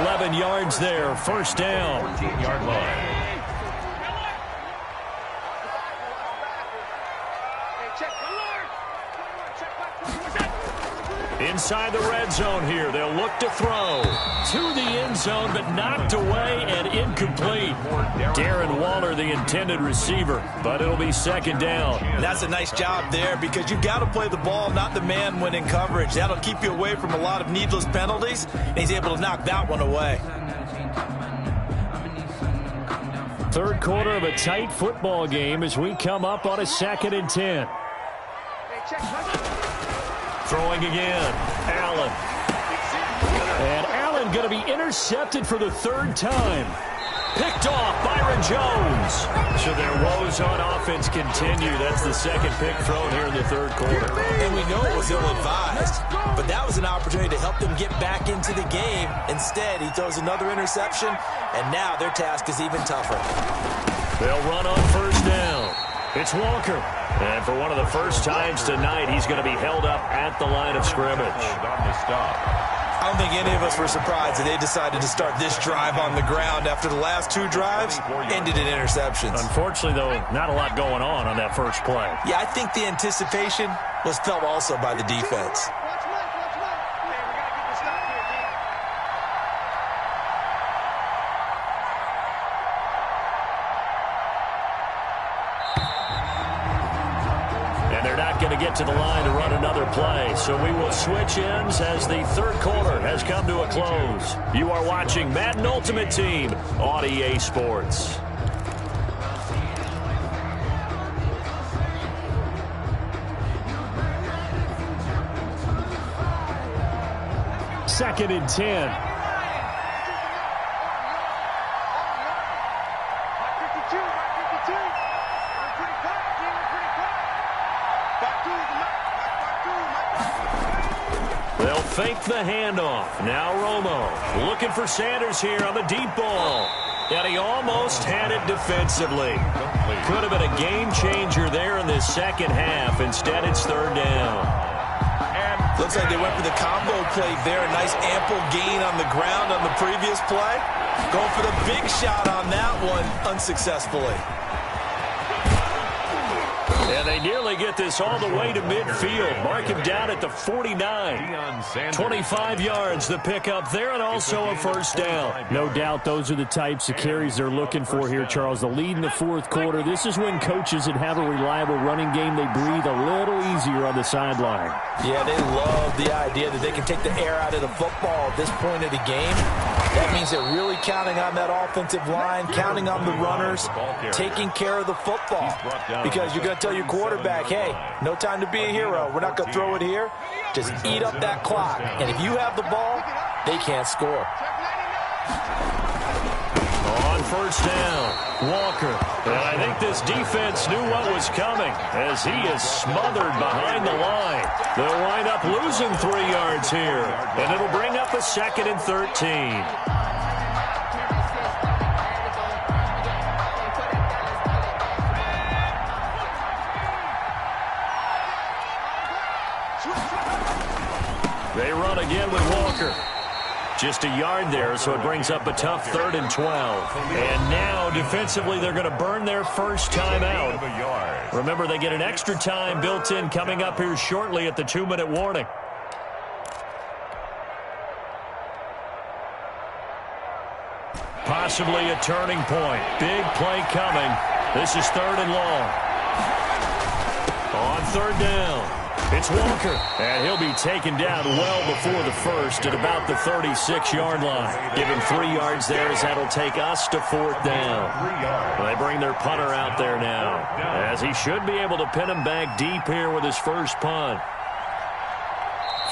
Speaker 1: 11 yards there, first down.
Speaker 3: 14-yard line.
Speaker 1: Inside the red zone here, they'll look to throw. To the end zone, but knocked away and incomplete. Darren Waller, the intended receiver, but it'll be second down.
Speaker 2: And that's a nice job there because you've got to play the ball, not the man when in coverage. That'll keep you away from a lot of needless penalties, and he's able to knock that one away.
Speaker 1: Third quarter of a tight football game as we come up on a 2nd and 10. Throwing again, Allen. And Allen going to be intercepted for the 3rd time. Picked off, Byron Jones. So their woes on offense continue. That's the second pick thrown here in the 3rd quarter.
Speaker 2: And we know it was ill-advised, but that was an opportunity to help them get back into the game. Instead, he throws another interception, and now their task is even tougher.
Speaker 1: They'll run on first down. It's Walker. And for one of the first times tonight, he's going to be held up at the line of scrimmage.
Speaker 3: On the stop.
Speaker 2: I don't think any of us were surprised that they decided to start this drive on the ground after the last 2 drives ended in interceptions.
Speaker 1: Unfortunately, though, not a lot going on that first play.
Speaker 2: Yeah, I think the anticipation was felt also by the defense.
Speaker 1: Going to get to the line to run another play. So we will switch ends as the 3rd quarter has come to a close. You are watching Madden Ultimate Team on EA Sports. Second and 10. They'll fake the handoff. Now Romo looking for Sanders here on the deep ball. And he almost had it defensively. Could have been a game changer there in this second half. Instead, it's 3rd down.
Speaker 2: And looks like they went for the combo play there. A nice ample gain on the ground on the previous play. Going for the big shot on that one unsuccessfully.
Speaker 1: And they nearly get this all the way to midfield. Mark him down at the 49. 25 yards, the pickup there, and also a first down. No doubt those are the types of carries they're looking for here, Charles. The lead in the 4th quarter. This is when coaches that have a reliable running game, they breathe a little easier on the sideline.
Speaker 2: Yeah, they love the idea that they can take the air out of the football at this point of the game. That means they're really counting on that offensive line, counting on the runners, taking care of the football. Because you're going to tell your quarterback, hey, no time to be a hero. We're not going to throw it here. Just eat up that clock. And if you have the ball, they can't score.
Speaker 1: On first down, Walker. And I think this defense knew what was coming as he is smothered behind the line. They'll wind up losing 3 yards here. And it'll bring up a 2nd and 13. They run again with Walker. Just a yard there, so it brings up a tough 3rd and 12. And now, defensively, they're going to burn their first time out. Remember, they get an extra time built in coming up here shortly at the 2-minute warning. Possibly a turning point. Big play coming. This is 3rd and long. On 3rd down. It's Walker, and he'll be taken down well before the first at about the 36-yard line. Give him 3 yards there as that'll take us to 4th down. They bring their punter out there now, as he should be able to pin him back deep here with his first punt.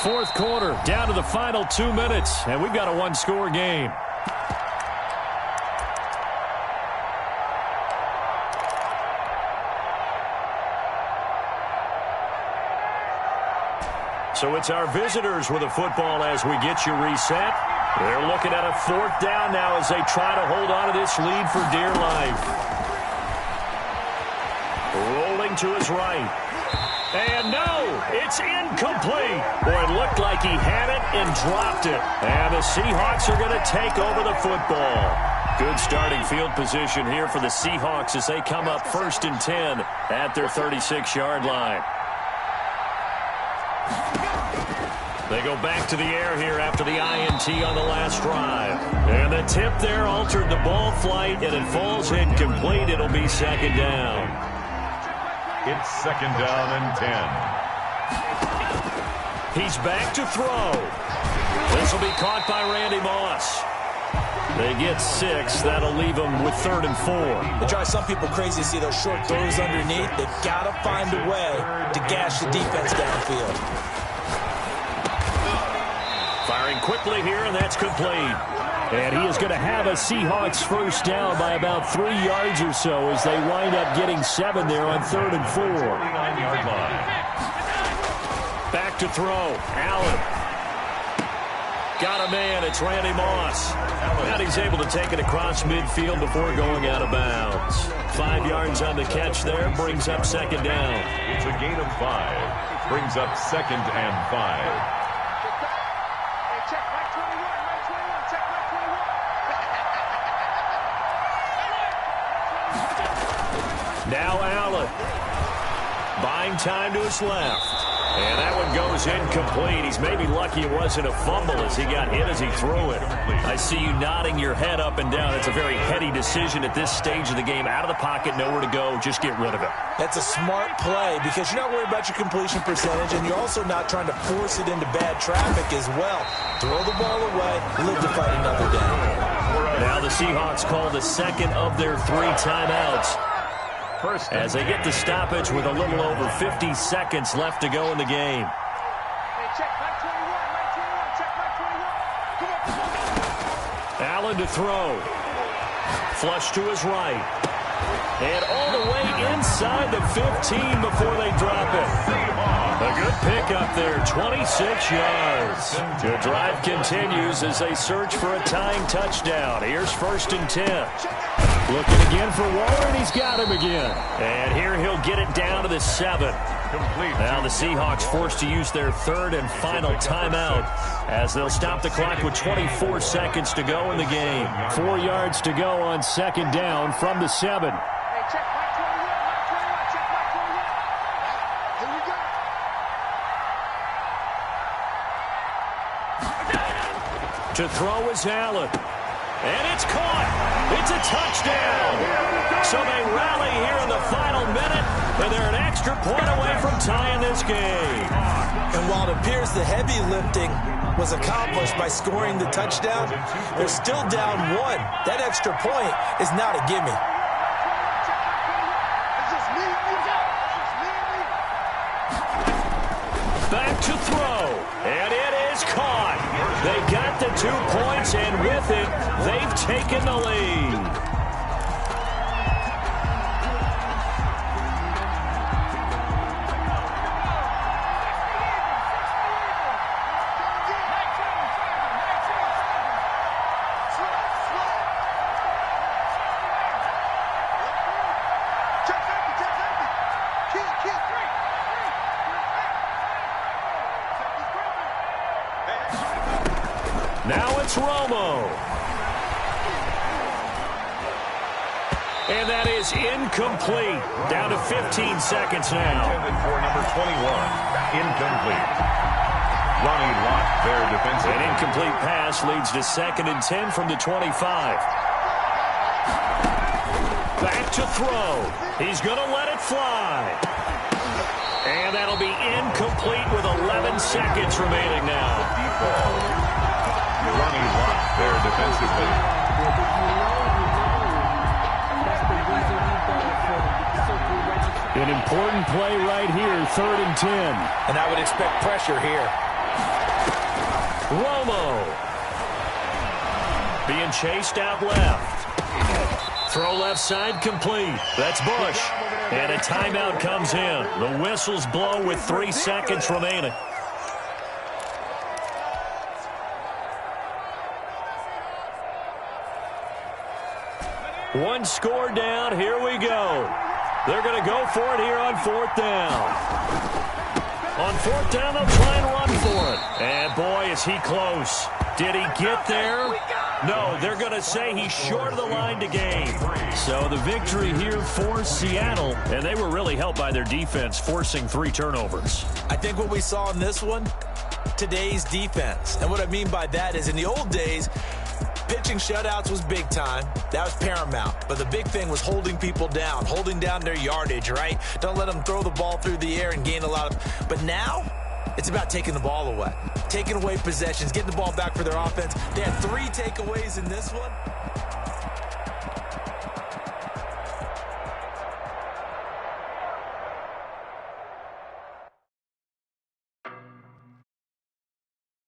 Speaker 1: 4th quarter, down to the final 2 minutes, and we've got a 1-score game. So it's our visitors with the football as we get you reset. They're looking at a 4th down now as they try to hold on to this lead for dear life. Rolling to his right. And no, it's incomplete. Boy, it looked like he had it and dropped it. And the Seahawks are going to take over the football. Good starting field position here for the Seahawks as they come up 1st and 10 at their 36-yard line. They go back to the air here after the INT on the last drive. And the tip there altered the ball flight, and it falls incomplete. It'll be 2nd down.
Speaker 3: It's 2nd down and 10.
Speaker 1: He's back to throw. This will be caught by Randy Moss. They get 6. That'll leave them with 3rd and 4.
Speaker 2: It drives some people crazy to see those short throws underneath. They've got to find a way to gash the defense downfield.
Speaker 1: Firing quickly here, and that's complete. And he is going to have a Seahawks first down by about 3 yards or so as they wind up getting 7 there on 3rd and 4. Back to throw. Allen. Got a man. It's Randy Moss. And he's able to take it across midfield before going out of bounds. 5 yards on the catch there. Brings up 2nd down.
Speaker 3: It's a gain of 5. Brings up 2nd and 5.
Speaker 1: Now Allen. Buying time to his left. And that one goes incomplete. He's maybe lucky it wasn't a fumble as he got hit as he threw it. I see you nodding your head up and down. It's a very heady decision at this stage of the game. Out of the pocket, nowhere to go. Just get rid of it.
Speaker 2: That's a smart play because you're not worried about your completion percentage, and you're also not trying to force it into bad traffic as well. Throw the ball away, live to fight another down.
Speaker 1: Now the Seahawks call the 2nd of their 3 timeouts. As they get the stoppage with a little over 50 seconds left to go in the game. Allen to throw. Flush to his right. And all the way inside the 15 before they drop it. A good pickup there, 26 yards. The drive continues as they search for a tying touchdown. Here's 1st and 10. Looking again for Waller, and he's got him again. And here he'll get it down to the 7. Now the Seahawks forced to use their 3rd and final timeout as they'll stop the clock with 24 seconds to go in the game. 4 yards to go on 2nd down from the 7. To throw is Allen. And it's caught. It's a touchdown. So they rally here in the final minute, and they're an extra point away from tying this game.
Speaker 2: And while it appears the heavy lifting was accomplished by scoring the touchdown, they're still down 1. That extra point is not a gimme.
Speaker 1: Back to throw, and it is caught. They got the 2 points, and with it, they've taken the lead. is incomplete. Down to 15 seconds now.
Speaker 3: Intended for number 21. Incomplete. Ronnie Lott there defensive.
Speaker 1: An incomplete pass leads to 2nd and 10 from the 25. Back to throw. He's going to let it fly. And that'll be incomplete with 11 seconds remaining now.
Speaker 3: Ronnie Lott there defensively.
Speaker 1: An important play right here, 3rd and 10.
Speaker 2: And I would expect pressure here.
Speaker 1: Romo. Being chased out left. Throw left side complete. That's Bush. And a timeout comes in. The whistles blow with 3 seconds remaining. One score down. Here we go. They're going to go for it here on 4th down. On 4th down, they'll try and run for it. And boy, is he close. Did he get there? No, they're going to say he's short of the line to gain. So the victory here for Seattle, and they were really helped by their defense, forcing 3 turnovers.
Speaker 2: I think what we saw in this one, today's defense. And what I mean by that is in the old days, pitching shutouts was big time. That was paramount. But the big thing was holding people down, holding down their yardage, right? Don't let them throw the ball through the air and gain a lot of... But now, it's about taking the ball away. Taking away possessions, getting the ball back for their offense. They had 3 takeaways in this one.